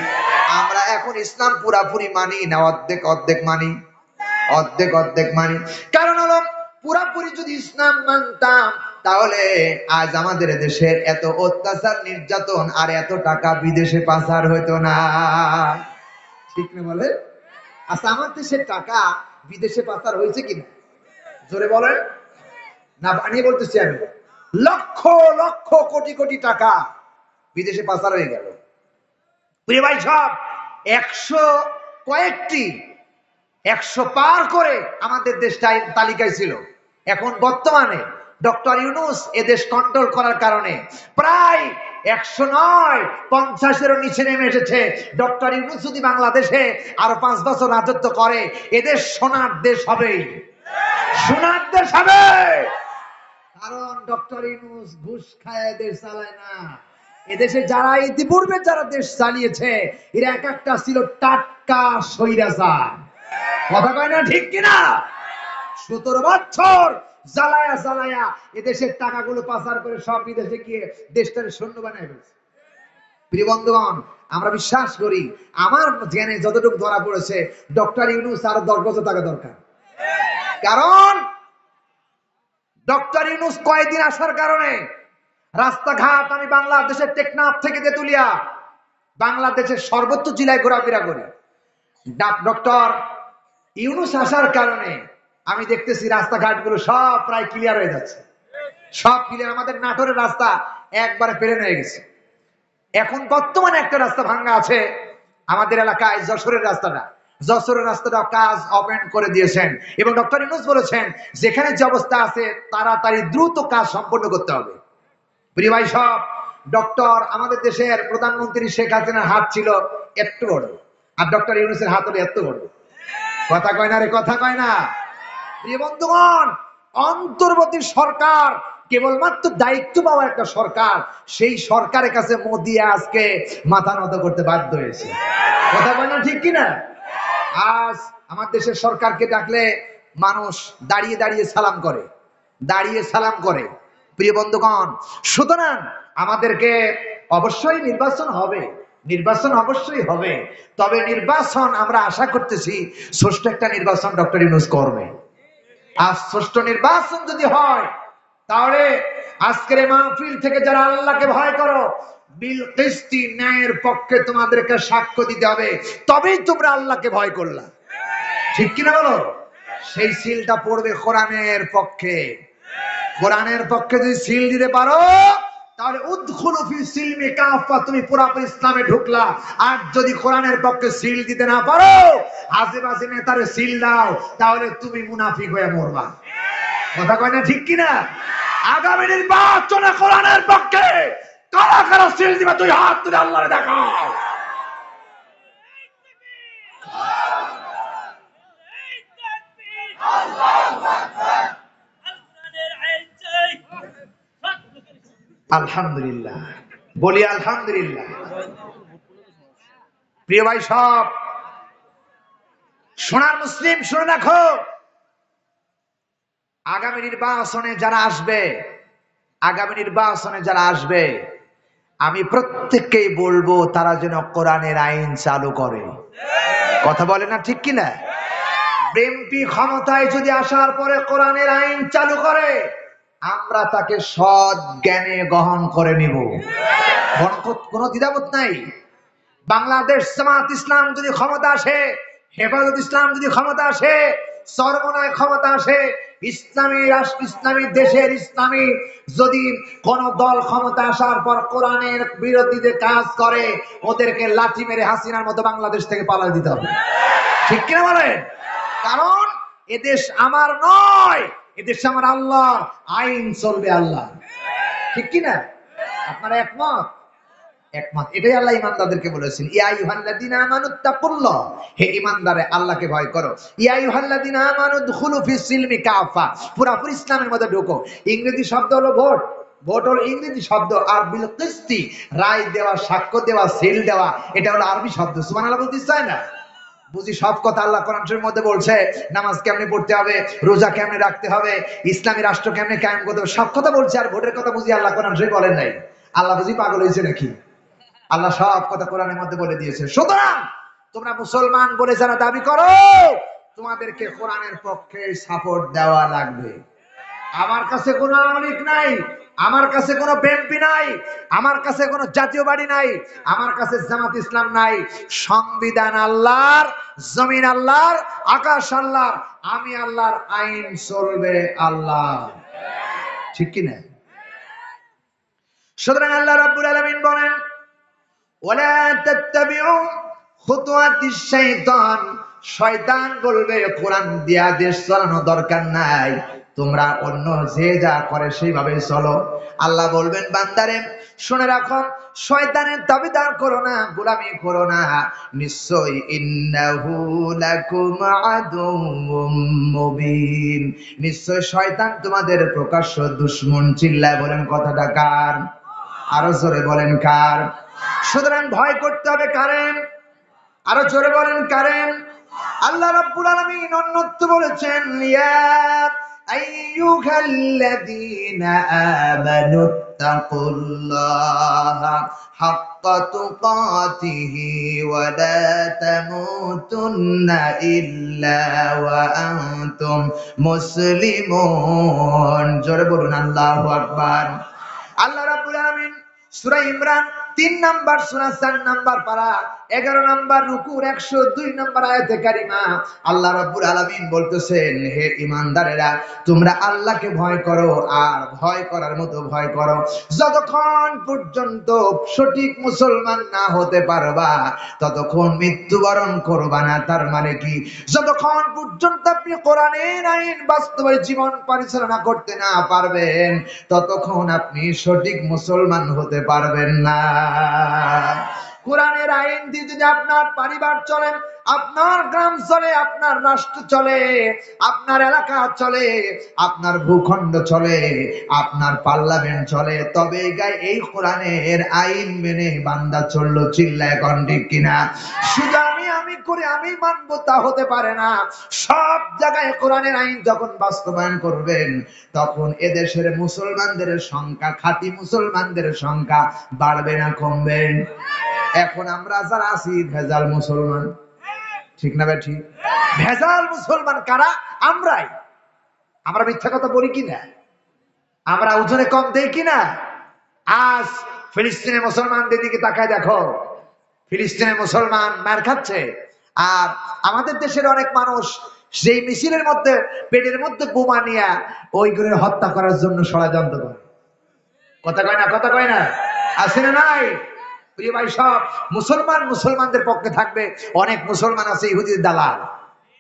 আমরা এখন ইসলাম পুরাপুরি মানি না, অর্ধেক অর্ধেক মানি, অর্ধেক অর্ধেক মানি। কারণ হলো পুরাপুরি যদি ইসলাম মানতাম, তাহলে আজ আমাদের দেশের এত অত্যাচার নির্যাতন আর এত টাকা বিদেশে পাচার হইতো না। ঠিক না বলে? আচ্ছা, আমার দেশের টাকা বিদেশে পাচার হয়েছে কিনা জোরে বলেন না, বানিয়ে বলতেছি আমি। লক্ষ লক্ষ কোটি কোটি টাকা বিদেশে পাচার হয়ে গেল। প্রিয় ভাই সব 100 কয়েকটি 100 পার করে আমাদের দেশটা তালিকায় ছিল। এখন বর্তমানে ডক্টর ইউনূস এদেশ কন্ট্রোল করার কারণে প্রায় 100 নয় 50-এরও নিচে নেমে এসেছে। ডক্টর ইউনূস যদি বাংলাদেশে আরো 5 বছর রাজত্ব করে, এদেশ সোনার দেশ হবে, সোনার দেশ হবে। কারণ ডক্টর ইউনূস ঘুষ খায় দেশ চালায় না। এদেশে যারা ইতিপূর্বে যারা দেশ চালিয়েছে, এরা এক একটা ছিল টাটকা স্বৈরাচার। কথা কয় না ঠিক কিনা? 17 বছর জ্বালায়া জ্বালায়া এদেশের টাকাগুলো পাচার করে সব বিদেশে গিয়ে দেশটাকে শূন্য বানায় ফেলছে। প্রিয় বন্ধুগণ, আমরা বিশ্বাস করি, আমার জ্ঞানে যতটুকু ধরা পড়েছে, ডক্টর ইউনূস আরো 10 বছর টাকা দরকার। কারণ ডক্টর ইউনূস কয়েকদিন আসার কারণে রাস্তাঘাট, আমি বাংলাদেশের টেকনাফ থেকে তেতুলিয়া বাংলাদেশের সর্বোচ্চ জেলায় ঘোরাফেরা করি। ডক্টর ইউনূস আসার কারণে আমি দেখতেছি রাস্তাঘাটগুলো সব প্রায় ক্লিয়ার হয়ে যাচ্ছে, সব ক্লিয়ার। আমাদের নাটোরের রাস্তা একবারে প্লেন হয়ে গেছে। এখন বর্তমানে একটা রাস্তা ভাঙ্গা আছে আমাদের এলাকায়, যশোরের রাস্তাটা কাজ ওপেন করে দিয়েছেন। এবং ডক্টর ইউনূস বলেছেন, যেখানে যে অবস্থা আছে তাড়াতাড়ি দ্রুত কাজ সম্পন্ন করতে হবে। প্রিয় ভাই সব, ডক্টর আমাদের দেশের প্রধানমন্ত্রী শেখ হাসিনার হাত ছিল এত বড়, আর ডক্টর ইউনূসের হাত হলো এত বড়। কথা কয় না রে, কথা কয় না। প্রিয় বন্ধুগণ, অন্তর্বর্তী সরকার কেবলমাত্র দায়িত্ব পাওয়া একটা সরকার, সেই সরকারের কাছে মোদি আজকে মাথা নত করতে বাধ্য হয়েছে। কথা কয় না ঠিক কিনা? আজ আমার দেশের সরকারকে ডাকলে মানুষ দাঁড়িয়ে দাঁড়িয়ে সালাম করে, দাঁড়িয়ে সালাম করে। প্রিয় বন্ধুগণ, সুতরাং আমাদেরকে অবশ্যই নির্বাচন হবে, নির্বাচন অবশ্যই হবে। তবে নির্বাচন আমরা আশা করতেছি সুষ্ঠু একটা নির্বাচন ডক্টর ইউনূস করবে। আর সুষ্ঠু নির্বাচন যদি হয়, তাহলে আজকের মাহফিল থেকে যারা আল্লাহকে ভয় করো, বিল কিসতি, ন্যায়ের পক্ষে তোমাদেরকে সাক্ষ্য দিতে হবে, তবেই তোমরা আল্লাহকে ভয় করলা। ঠিক কিনা বলো? সেই সিলটা পড়বে কোরআনের পক্ষে, কোরআনের পক্ষে যদি সিল দিতে পারো তাহলে উদখুলু ফি সিলমি কাফা, তুমি পুরোপুরি ইসলামে ঢুকলা। আর যদি কোরআনের পক্ষে সিল দিতে না পারো, আজেবাজে নেতারে সিল দাও, তাহলে তুমি মুনাফিক হয়ে মরবা। কথা কয় না ঠিক কিনা? আগামী নির্বাচনে কোরআনের পক্ষে কারা কারা সিল দিবে তুই হাত তুলে আল্লাহরে দেখাও। আলহামদুলিল্লাহ, বলি আলহামদুলিল্লাহ। প্রিয় ভাই সব, সোনার মুসলিম শুনে রাখো, আগামী নির্বাচনে যারা আসবে, আমি প্রত্যেককেই বলবো তারা যেন কোরআনের আইন চালু করে। কথা বলে না ঠিক কিনা? বিএনপি ক্ষমতায় যদি আসার পরে কোরআনের আইন চালু করে, আমরা তাকে সৎ জ্ঞানে গ্রহণ করে নিব, কোনো দ্বিধাবোধ নাই। বাংলাদেশ জামাত ইসলাম যদি ক্ষমতা আসে, হেফাজত ইসলাম যদি ক্ষমতা আসে, চরমনায় ক্ষমতা আসে, ইসলামী রাষ্ট্র, ইসলামী দেশের ইসলামী যদি কোন দল ক্ষমতা আসার পর কোরআনের বিরোধীদের কাজ করে, ওদেরকে লাঠি মেরে হাসিনার মতো বাংলাদেশ থেকে পালিয়ে দিতে হবে। ঠিক কিনা বলেন? কারণ এদেশ আমার নয়, এদেশ আমার আল্লাহ, আইন চলবে আল্লাহ। ঠিক কিনা? আপনারা একমত? একমত। এটাই আল্লাহ ইমানদারদেরকে বলেছেন, ইয়া আইয়ুহাল্লাযীনা আমানুত্তাকুল্লাহ, হে ঈমানদারে আল্লাহকে ভয় করো। ইয়া আইয়ুহাল্লাযীনা আমানু দুখুলু ফিস সিলমি কাফা, পুরোপুরি ইসলামের মধ্যে ঢুকো। ইংরেজি শব্দ হলো ভোট, ভোট হলো ইংরেজি শব্দ। আর বিল কিসতি, রায় দেওয়া, সাক্ষ্য দেওয়া, সিল দেওয়া, এটা হলো আরবি শব্দ। সুবহানাল্লাহ বলতে চায় না? বুঝি সব কথা আল্লাহ কোরআন শরীফের মধ্যে বলছে। নামাজ কেমনে পড়তে হবে, রোজা কেমনে রাখতে হবে, ইসলামী রাষ্ট্র কেমনে কায়েম করতে হবে, সব কথা বলছে। আর ভোটের কথা বুঝি আল্লাহ কোরআন শরীফ বলেন নাই? আল্লাহ বুঝি পাগল হয়েছে নাকি? আল্লাহ সব কথা কোরআনের মধ্যে বলে দিয়েছে। সুতরাং তোমরা মুসলমান বলে যারা দাবি করো, তোমাদেরকে কোরআনের পক্ষে সাপোর্ট দেওয়া লাগবে। আমার কাছে কোনো আওয়ামী লীগ নাই, আমার কাছে কোনো বিএনপি নাই, আমার কাছে কোনো জাতীয় বাড়ি নাই, আমার কাছে জামাত ইসলাম নাই। সংবিধান আল্লাহর, জমিন আল্লাহর, আকাশ আল্লাহর, আমি আল্লাহর, আইন চলবে আল্লাহ। ঠিক কি না? সুতরাং আল্লাহ রাব্বুল আলামিন বলেন, ওয়ালা তাত্তাবিউ খুতুওয়াতিশ শাইতান, শয়তান বলবে কোরআন দিয়া দেশ চালানো দরকার নাই, তোমরা অন্য যে যা করে সেইভাবে চলো। আল্লাহ বলবেন, বান্দারে শুনে রাখো, শয়তানের দাবিদার করো না, গোলামি করো না। নিশ্চয় ইন্নাহু লাকুম আদুউম মুবিন, নিশ্চয় শয়তান তোমাদের প্রকাশ্য দুশমন। চিল্লায় বলেন কথাটা কার? আরো জোরে বলেন কার? সুতরাং ভয় করতে হবে কারেন? আরো জোরে বলেন কারেন? আল্লাহ রাব্বুল আলামিন অন্যত্র বলেছেন, ইয়া আইয়ুহাল্লাযীনা আমানুত্তাকুল্লাহা হাক্কা তুকাতিহি ওয়া লা তামুতুন্না ইল্লা ওয়া আনতুম মুসলিমুন। জোরে বলুন আল্লাহু আকবার। আল্লাহ রাব্বুল আলামিন সূরা ইমরান 3 নাম্বার সূরা 4 নাম্বার পারা 11 নাম্বার রুকুর 102 নাম্বার আয়াতে কারিমা আল্লাহ রাব্বুল আলামিন বলতেছেন, হে ঈমানদারেরা, তোমরা আল্লাহকে ভয় করো, আর ভয় করার মতো ভয় করো। যতক্ষণ পর্যন্ত সঠিক মুসলমান না হতে পারবা, ততক্ষণ মৃত্যুবরণ করবা না। তার মানে কি? যতক্ষণ পর্যন্ত আপনি কোরআনের আইন বাস্তবে জীবন পরিচালনা করতে না পারবেন, ততক্ষণ আপনি সঠিক মুসলমান হতে পারবেন না। কোরআনের আইন দিয়ে যদি আপনার পরিবার চলে, আপনার গ্রাম চলে, আপনার রাষ্ট্র চলে, আপনার এলাকা চলে, আপনার ভূখণ্ড চলে, আপনার পার্লামেন্ট চলে, তবে গায়ে এই কোরআনের আইন মেনে বান্দা চললো। চিল্লায় কোন ঠিক কিনা? শুধু আমি করে আমি মানবো তা হতে পারে না। সব জায়গায় কোরআনের আইন যখন বাস্তবায়ন করবেন, তখন এদেশের মুসলমানদের সংখ্যা, খাঁটি মুসলমানদের সংখ্যা বাড়বে না কমবে? এখন আমরা যারা আছি ভেজাল মুসলমান, ঠিক না বেঠি? ভেজাল মুসলমান কারা? আমরাই। আমরা মিথ্যা কথা বলি কিনা? আমরা ওজনে কম দেই কিনা? আজ ফিলিস্তিনের মুসলমানদের দিকে তাকায় দেখো, ফিলিস্তিনের মুসলমান মার খাচ্ছে, আর আমাদের দেশের অনেক মানুষ সেই মিছিলের মধ্যে পেটের মধ্যে বোমা নিয়ে ওইগুলোর হত্যা করার জন্য ষড়যন্ত্র করে। কথা কয় না, কথা কয় না, আছে না নাই? প্রিয় ভাই সব, মুসলমানদের পক্ষে থাকবে, অনেক মুসলমান আছে ইহুদির দালাল,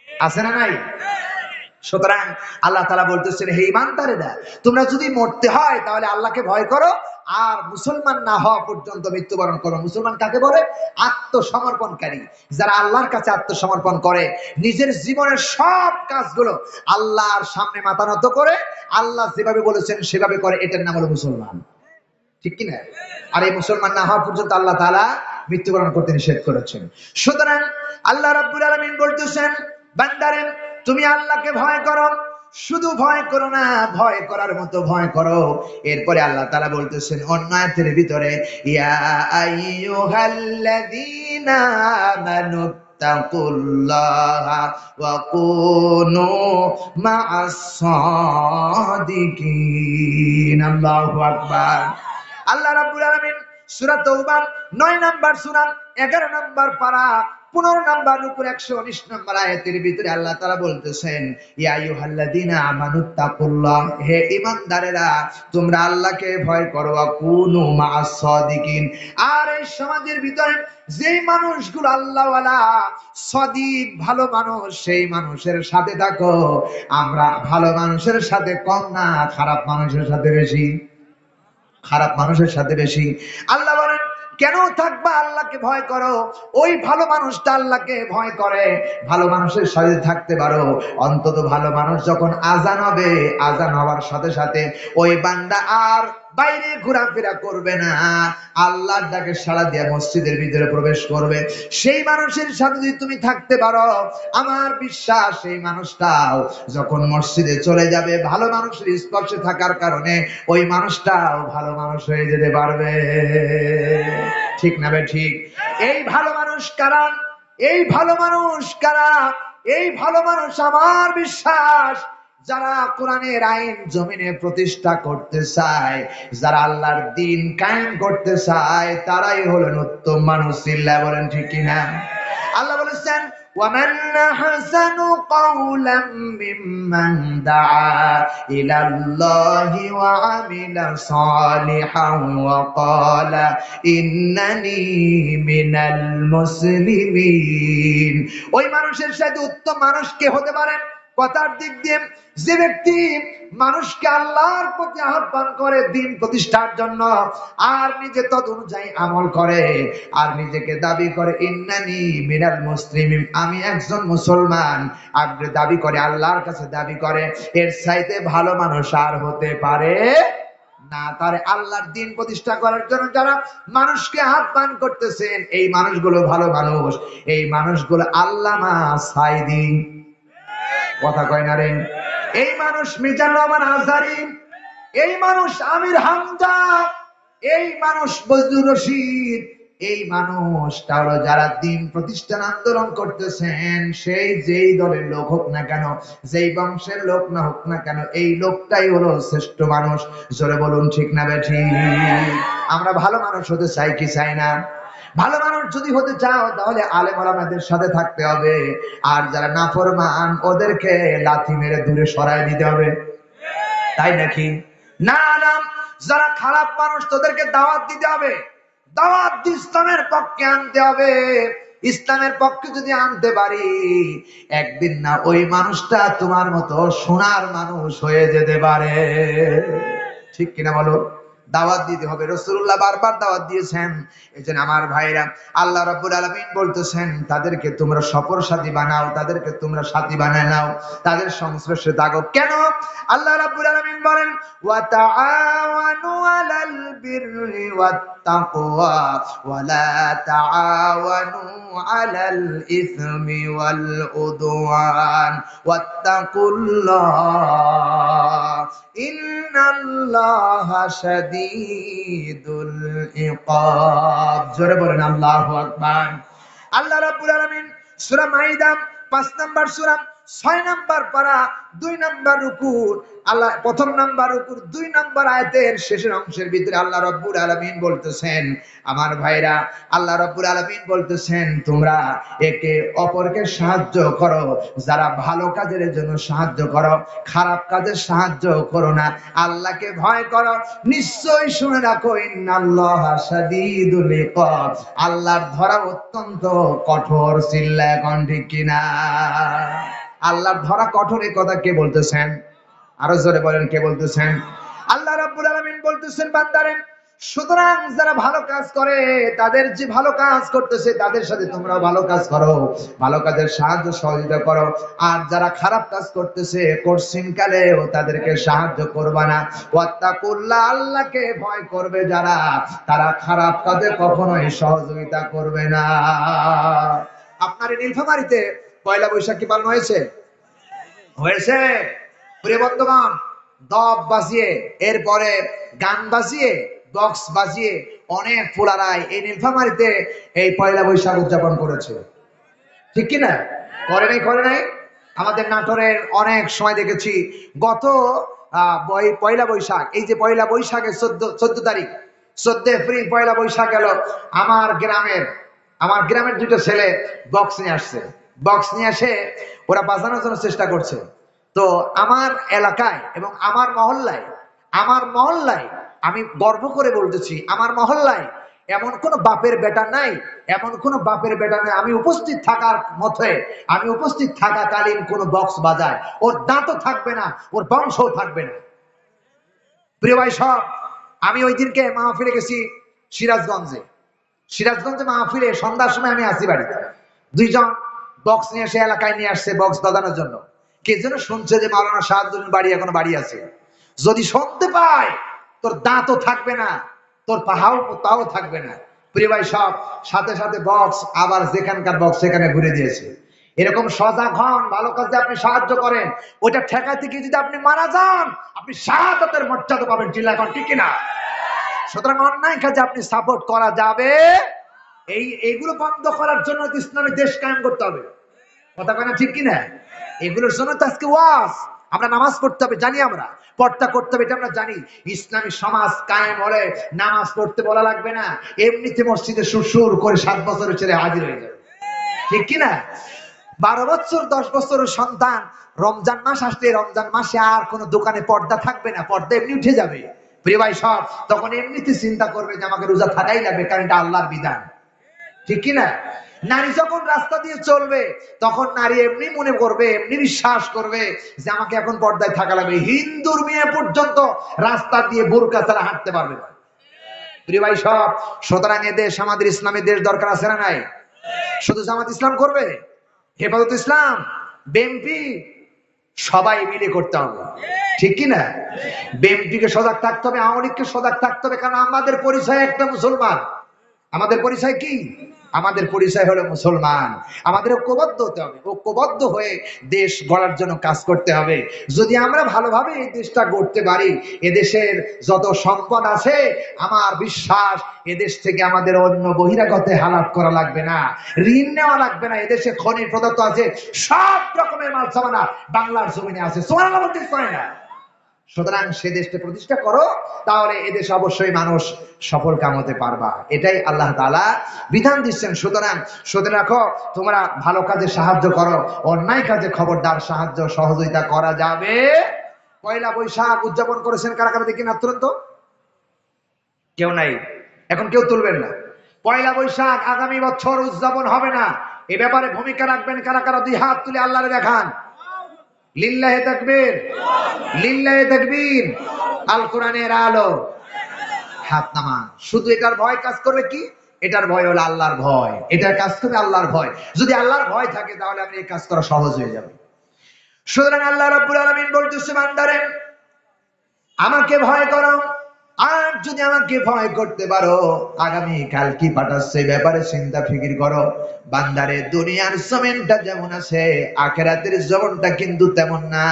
আছে না নাই? সুতরাং আল্লাহ তাআলা বলতেছেন, হে ঈমানদারেরা, তোমরা যদি মরতে হয় তাহলে আল্লাহকে ভয় করো, আর মুসলমান না হওয়া পর্যন্ত মৃত্যুবরণ করো। মুসলমান কাকে বলে? আত্মসমর্পণকারী। যারা আল্লাহর কাছে আত্মসমর্পণ করে, নিজের জীবনের সব কাজগুলো আল্লাহর সামনে মাথা নত করে আল্লাহ যেভাবে বলেছেন সেভাবে করে, এটার নাম হলো মুসলমান। ঠিক কিনা? আর এই মুসলমান না হওয়া পর্যন্ত আল্লাহ তাআলা মৃত্যুবরণ করতে নিষেধ করেছেন। সুতরাং আল্লাহ রাব্বুল আলামিন বলতেছেন, বান্দারে তুমি আল্লাহকে ভয় করো, শুধু ভয় করো না, ভয় করার মতো ভয় করো। এরপরে আল্লাহ তাআলা বলতেছেন অন্য আয়াতের ভিতরে, ইয়া আইয়ুহাল্লাযীনা আমানু তাকুল্লাহা ওয়া কুনু মা'আস সাদিকিন। আল্লাহু আকবার। আল্লাহ রাব্বুল আলামিন সূরা তাওবা 9 নাম্বার সূরা 11 নাম্বার পারা 15 নাম্বার উপর 119 নাম্বার আয়াতের ভিতরে আল্লাহ তাআলা বলতেছেন, ইয়া আইয়ুহাল্লাযীনা আমানুত্তাকুল্লাহ, হে ঈমানদারেরা তোমরা আল্লাহকে ভয় করো, কুনু মা'আস সাদিকিন। আর এই সমাজের ভিতরে যেই মানুষগুলো আল্লাহওয়ালা, সাদিক, ভালো মানুষ, সেই মানুষের সাথে থাকো। আমরা ভালো মানুষের সাথে কম না, খারাপ মানুষের সাথে বেশি, খারাপ মানুষের সাথে বেশি। আল্লাহ বলেন কেন থাকবা? আল্লাহকে ভয় করো। ওই ভালো মানুষটা আল্লাহকে ভয় করে, ভালো মানুষের সাথে থাকতে পারো। অন্তত ভালো মানুষ যখন আজান হবে, আজান হওয়ার সাথে সাথে ওই বান্দা আর বাইরে ঘোরাফেরা করবে না, আল্লাহর ডাকে সাড়া দিয়ে মসজিদের ভিতরে প্রবেশ করবে। সেই মানুষের সাথে যদি তুমি থাকতে পারো, আমার বিশ্বাস সেই মানুষটাও যখন মসজিদে চলে যাবে, ভালো মানুষের স্পর্শে থাকার কারণে ওই মানুষটাও ভালো মানুষ হয়ে যেতে পারবে। ঠিক না বে ঠিক? এই ভালো মানুষ কারা? এই ভালো মানুষ কারা? এই ভালো মানুষ আমার বিশ্বাস যারা কোরআনের আইন জমিনে প্রতিষ্ঠা করতে চায়, যারা আল্লাহর দ্বীন কায়েম করতে চায়, তারাই হলেন উত্তম মানুষ। চিল্লায় বলেন ঠিক কিনা? আল্লাহ বলেছেন, وَمَنْ أَحْسَنُ قَوْلًا مِّمَّنْ دَعَا إِلَى اللَّهِ وَعَمِلَ صَالِحًا وَقَالَ إِنَّنِي مِنَ الْمُسْلِمِينَ। ওই মানুষের সাথে উত্তম মানুষ কে হতে পারে? কথার দিক দিয়ে যে ব্যক্তি মানুষকে আল্লাহর প্রতি আহ্বান করে দ্বীন প্রতিষ্ঠার জন্য, আর নিজে তদ অনুযায়ী আমল করে, আর নিজেকে দাবি করে ইন্নানি মিনাল মুসলিমিন, আমি একজন মুসলমান, আপনি দাবি করে, আল্লাহর কাছে দাবি করে, এর চাইতে ভালো মানুষ আর হতে পারে না। তার আল্লাহর দ্বীন প্রতিষ্ঠা করার জন্য যারা মানুষকে আহ্বান করতেছেন, এই মানুষগুলো ভালো মানুষ। এই মানুষগুলো আল্লামা সাইদি, কথা কয় না রে, এই মানুষ মিজানুর রহমান আজহারী, এই মানুষ আমির হামজা, এই মানুষ বজলুর রশিদ, এই মানুষটা হলো যারা দ্বীন প্রতিষ্ঠান আন্দোলন করতেছেন, সেই যেই দলের লোক হোক না কেন, যেই বংশের লোক না হোক না কেন, এই লোকটাই হলো শ্রেষ্ঠ মানুষ। জোরে বলুন ঠিক না বেঠিক? আমরা ভালো মানুষ হতে চাই কি চাই না? ভালো মানুষ যদি হতে চাও তাহলে আলেম ওলামাদের সাথে থাকতে হবে, আর যারা নাফরমান ওদেরকে লাথি মেরে দূরে সরায় দিতে হবে। তাই নাকি? না না, যারা খারাপ মানুষ তাদেরকে দাওয়াত দিতে হবে, দাওয়াত দিয়ে ইসলামের পক্ষে আনতে হবে। ইসলামের পক্ষে যদি আনতে পারি, একদিন না ওই মানুষটা তোমার মতো সোনার মানুষ হয়ে যেতে পারে। ঠিক কিনা বলো? দাওয়াত দিতে হবে। রাসূলুল্লাহ বারবার দাওয়াত দিয়েছেন। এজন্য আমার ভাইরা, আল্লাহ রাব্বুল আলামিন বলতেছেন তাদেরকে তোমরা সফর সাথী বানাও, তাদেরকে তোমরা সাথী বানায় নাও, তাদের সংস্পর্শে থাকো। কেন? আল্লাহ রাব্বুল আলামিন বলেন, ওয়া তাআওয়ানু আলাল বিররি ওয়াত তাকওয়া ওয়া লা তাআওয়ানু আলাল ইসমি ওয়াল উদওয়ান ওয়াত্তাকুল্লাহ ইন্নাল্লাহা শাদীদুল ইকাব। জোরে বলেন আল্লাহু আকবার। আল্লাহ রাব্বুল আলামিন সূরা মাইদা 5 নাম্বার সূরা 6 নাম্বার পারা 2 নাম্বার রুকু, আল্লাহ প্রথম নাম্বার রুকুর 2 নাম্বার আয়াতের শেষের অংশের ভিতরে আল্লাহ রাব্বুল আলামিন বলতেছেন, আমার ভাইরা, আল্লাহ রাব্বুল আলামিন বলতেছেন তোমরা একে অপরকে সাহায্য করো, যারা ভালো কাজের জন্য সাহায্য করো, খারাপ কাজে সাহায্য করো না, আল্লাহকে ভয় করো, নিশ্চয়ই শুনে রাখো ইন্নাল্লাহা শাদীদুল ইকাব, আল্লাহর ধরা অত্যন্ত কঠোর। চিল্লায় কোন ঠিক কিনা? আল্লাহর ধরা কঠোর, এই কথা কে বলতেছেন? আরো জোরে বলেন, কে বলতেছেন? আল্লাহ রাব্বুল আলামিন বলতেছেন বান্দারে, সুতরাং যারা ভালো কাজ করে, তাদের যে ভালো কাজ করতেছে তাদের সাথে তোমরা ভালো কাজ করো, ভালো কাজের সাহায্য সহযোগিতা করো। আর যারা খারাপ কাজ করতেছে কঠিন কালেও তাদেরকে সাহায্য করবা না। ওয়াত্তাকুল্লাহ, আল্লাহকে ভয় করবে যারা, তারা খারাপ কাজে কখনোই সহযোগিতা করবে না। আপনার এই নীলফামারীতে পয়লা বৈশাখ কি পালন হয়েছে? হয়েছে। প্রিয় বন্ধুগণ, দব বাজিয়ে, এরপরে গান বাজিয়ে, বক্স বাজিয়ে অনেক পোলারাই এই নীলফামারীতে এই পয়লা বৈশাখ উদযাপন করেছে, ঠিক কিনা? করে নাই? আমাদের নাটোরের অনেক সময় দেখেছি গত পয়লা বৈশাখ, এই যে পয়লা বৈশাখের 14 তারিখ, 14 এপ্রিল পয়লা বৈশাখ গেল, আমার গ্রামের 2টা ছেলে বক্স নিয়ে আসছে। বক্স নিয়ে এসে ওরা বাজানোর জন্য চেষ্টা করছে। তো আমার এলাকায় এবং আমার মহল্লায় আমি গর্ব করে বলতেছি, আমার মহল্লায় এমন কোন বাপের বেটা নাই, আমি উপস্থিত থাকার মতে, আমি উপস্থিত থাকাকালীন কোন বক্স বাজায়, ওর দাঁতও থাকবে না, ওর বংশও থাকবে না। প্রিয় ভাই সব, আমি ওই দিনকে মাহফিলে গেছি সিরাজগঞ্জে মাহফিলে, সন্ধ্যার সময় আমি আসি বাড়িতে। 2 জন বক্স নিয়ে এসে এলাকায় নিয়ে আসছে বক্স বাজানোর জন্য। কে যেন শুনছে যে মাওলানা শাহাদুল বাড়ি এখনো বাড়ি আছে। যদি শুনতে পায়, তোর দাঁতও থাকবে না, তোর তাও থাকবে না। প্রিয় ভাই সব, সাথে সাথে বক্স আবার যেখানকার বক্স সেখানে ঘুরে দিয়েছে। এরকম সজাগ হন, ভালো কাজে আপনি সাহায্য করেন, ওইটা ঠেকাতে গিয়ে যদি আপনি মারা যান, আপনি শাহাদাতের মর্যাদা পাবেন। চিল্লা এখন ঠিক কিনা? সুতরাং অন্যায় কাজে আপনি সাপোর্ট করা যাবে, এইগুলো বন্ধ করার জন্য ইসলামী দেশ কায়েম করতে হবে। কথা কেনা ঠিক কিনা? এগুলোর জন্য তো আজকে ওয়াজ, আমরা নামাজ পড়তে হবে জানি, আমরা পর্দা করতে হবে এটা আমরা জানি। ইসলামী সমাজ কায়েম হলে নামাজ পড়তে বলা লাগবে না, এমনিতে মসজিদে সুর করে 7 বছরের ছেলে হাজির হয়ে যাবে, ঠিক কিনা? 12 বছর 10 বছরের সন্তান রমজান মাস আসলে রমজান মাসে আর কোনো দোকানে পর্দা থাকবে না, পর্দা এমনি উঠে যাবে। প্রিয় ভাই সব, তখন এমনিতে চিন্তা করবে যে আমাকে রোজা থাকাই লাগবে, কারণ এটা আল্লাহর বিধান, ঠিক কিনা? নারী যখন রাস্তা দিয়ে চলবে, তখন নারী এমনি মনে করবে, এমনি বিশ্বাস করবে যে আমাকে এখন পর্দায় থাকা লাগবে। হিন্দুর মেয়ে পর্যন্ত রাস্তা দিয়ে বোরকা ছাড়া হাঁটতে পারবে না। প্রিয় ভাই সব, সুতরাং এদেশ আমাদের ইসলামের দেশ দরকার আছে না নাই? শুধু জামাত ইসলাম করবে? হেফাজত ইসলাম, বিএনপি, সবাই মিলে করতে হবে, ঠিক কিনা? বিএনপিকে সজাগ থাকতে হবে, আওয়ামী লীগকে সজাগ থাকতে হবে, কারণ আমাদের পরিচয় একটা মুসলমান। আমাদের পরিচয় কি? আমাদের পরিচয় হলো মুসলমান। আমাদের ঐক্যবদ্ধ হতে হবে, ঐক্যবদ্ধ হয়ে দেশ গড়ার জন্য কাজ করতে হবে। যদি আমরা ভালোভাবে এই দেশটা গড়তে পারি, এদেশের যত সম্পদ আছে, আমার বিশ্বাস এদেশ থেকে আমাদের অন্য বহিরাগতে হালাত করা লাগবে না, ঋণ নেওয়া লাগবে না। এদেশে খনিজ পদার্থ আছে, সব রকমের মাল সামানা বাংলার জমিনে আছে। সুবহানাল্লাহ বলতে পারে না? সুতরাং সে দেশকে প্রতিষ্ঠা করো, তাহলে এদেশে অবশ্যই মানুষ সফল কাম হতে পারবা। এটাই আল্লাহ তাআলা বিধান দিচ্ছেন। সুতরাং শুনে রাখো, তোমরা ভালো কাজে সাহায্য করো, অন্যায় কাজে খবরদার সাহায্য সহযোগিতা করা যাবে। পয়লা বৈশাখ উদযাপন করেছেন কারা কারা দেখি না তুরন্ত? কেউ নাই, এখন কেউ তুলবেন না। পয়লা বৈশাখ আগামী বছর উদযাপন হবে না, এ ব্যাপারে ভূমিকা রাখবেন কারা কারা? 2 হাত তুলে আল্লাহরে দেখান। লিল্লাহে তাকবীর, লিল্লাহে তাকবীর। আল কোরআনের আলো, হাত নামান। শুধু এটার ভয় কাজ করবে কি? এটার ভয় হলো আল্লাহর ভয়, এটার কাজ করবে আল্লাহর ভয়। যদি আল্লাহর ভয় থাকে তাহলে আপনি এই কাজ করা সহজ হয়ে যাবে। সুতরাং আল্লাহ রাব্বুল আলামিন বলতেছে, বান্দারে আমাকে ভয় করো, আর যদি আমাকে ভয় করতে পারো, আগামী কাল কি পাঠাচ্ছে ব্যাপারে চিন্তা ফিকির করো। বান্দারে দুনিয়ার জমিনটা যেমন আছে, আখিরাতের জমিনটা কিন্তু তেমন না।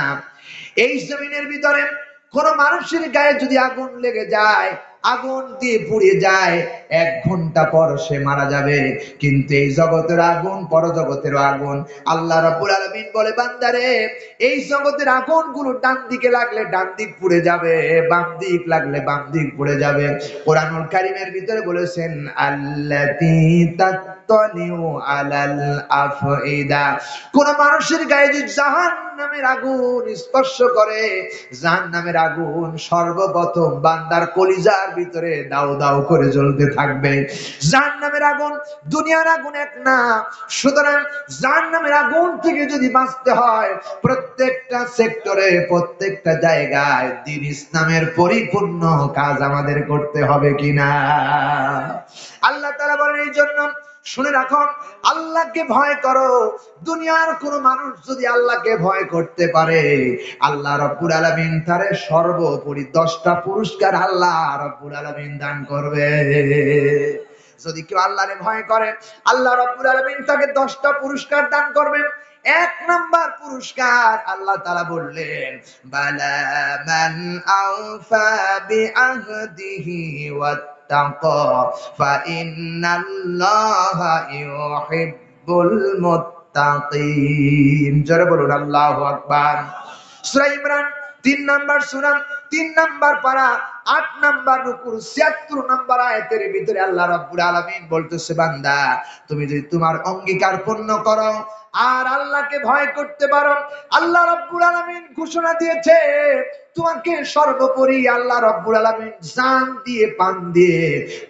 এই জমিনের ভিতরে কোন মানুষের গায়ে যদি আগুন লেগে যায়, আগুন দিয়ে পুড়ে যায়, 1 ঘন্টা পর সে মারা যাবে। কিন্তু এই জগতের আগুন পরজগতের আগুন। আল্লাহ রাব্বুল আলামিন বলে, বান্দারে, এই জগতের আগুন গুলো ডান দিকে লাগলে ডান দিক পুড়ে যাবে, বাম দিক লাগলে বাম দিক পুড়ে যাবে। কোরআনুল কারীমের ভিতরে বলেছেন, আল্লাতী তাত্তালিউ আলাল আফইদা, কোন মানুষের গায়ে যদি জাহান্নামের আগুন স্পর্শ করে, জাহান্নামের আগুন সর্বপ্রথম বান্দার কলিজার ভিতরে দাউ দাউ করে জ্বলতে থাকবে। জাহান্নামের আগুন দুনিয়ার আগুন এক না। সুতরাং জাহান্নামের আগুন থেকে যদি বাঁচতে হয়, প্রত্যেকটা সেক্টরে, প্রত্যেকটা জায়গায় দ্বীন ইসলামের পরিপূর্ণ কাজ আমাদের করতে হবে কিনা। আল্লাহ তাআলা বলেন, এই জন্য শুনে রাখো, আল্লাহকে ভয় করো। দুনিয়ার কোন মানুষ যদি আল্লাহকে ভয় করতে পারে, আল্লাহ রাব্বুল আলামিন তারে সর্বোপরি 10টা পুরস্কার আল্লাহ রাব্বুল আলামিন দান করবে। যদি কেউ আল্লাহরে ভয় করে, আল্লাহ রাব্বুল আলামিন তাকে 10টা পুরস্কার দান করবেন। 1 নাম্বার পুরস্কার, আল্লাহ তাআলা বললেন, বালা মান আওফা বিআহদিহি ওয়াত্তাকা ফাইন্নাল্লাহা ইউহিব্বুল মুত্তাকিন। জোরে বলুন আল্লাহু আকবার। সূরা ইমরান 3 নাম্বার সূরা, 3 নাম্বার পারা, 8 নাম্বার রুকুর 76 নাম্বার আয়াতের ভিতরে আল্লাহ রাব্বুল আলামিন বলতেছে, বান্দা, তুমি যদি তোমার অঙ্গীকার পূর্ণ করো আর আল্লাহকে ভয় করতে পারো, আল্লাহ রাব্বুল আলামিন ঘোষণা দিয়েছে, তোমাকে সর্বোপরি আল্লাহ রাব্বুল আলামিন জান দিয়ে, পান দিয়ে,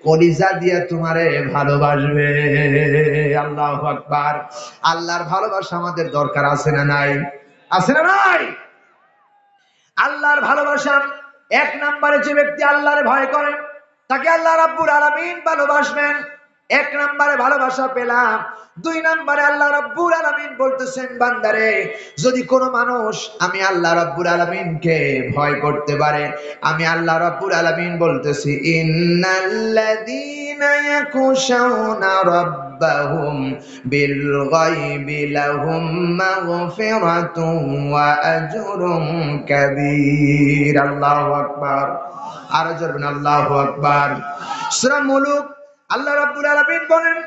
কলিজা দিয়ে তোমারে ভালোবাসবে। আল্লাহু আকবার। আল্লাহর ভালোবাসা আমাদের দরকার আছে না নাই? আছে না নাই? আল্লাহর ভালোবাসা, 1 নাম্বারে যে ব্যক্তি আল্লাহরে ভয় করে, তাকে আল্লাহ রাব্বুল আলামিন ভালোবাসবেন। 1 নাম্বারে ভালোবাসা পেলাম। 2 নাম্বারে আল্লাহ রাব্বুল আলামিন বলতেছেন, বান্দারে, যদি কোন মানুষ আমি আল্লাহ রাব্বুল আলামিনকে ভয় করতে পারে, আমি আল্লাহ রাব্বুল আলামিন বলতেছি, ইন্নাল্লাযীনা ইয়াকুশাউনা রাব্বাহুম বিল গায়বি লাহুম মাগফিরাতুন ওয়া আজরুন কাবীর। আল্লাহু আকবার। আরো জোরে বলেন আল্লাহু আকবার। সূরা মুলুক আল্লাহ রাব্বুল আলামিন বলেন,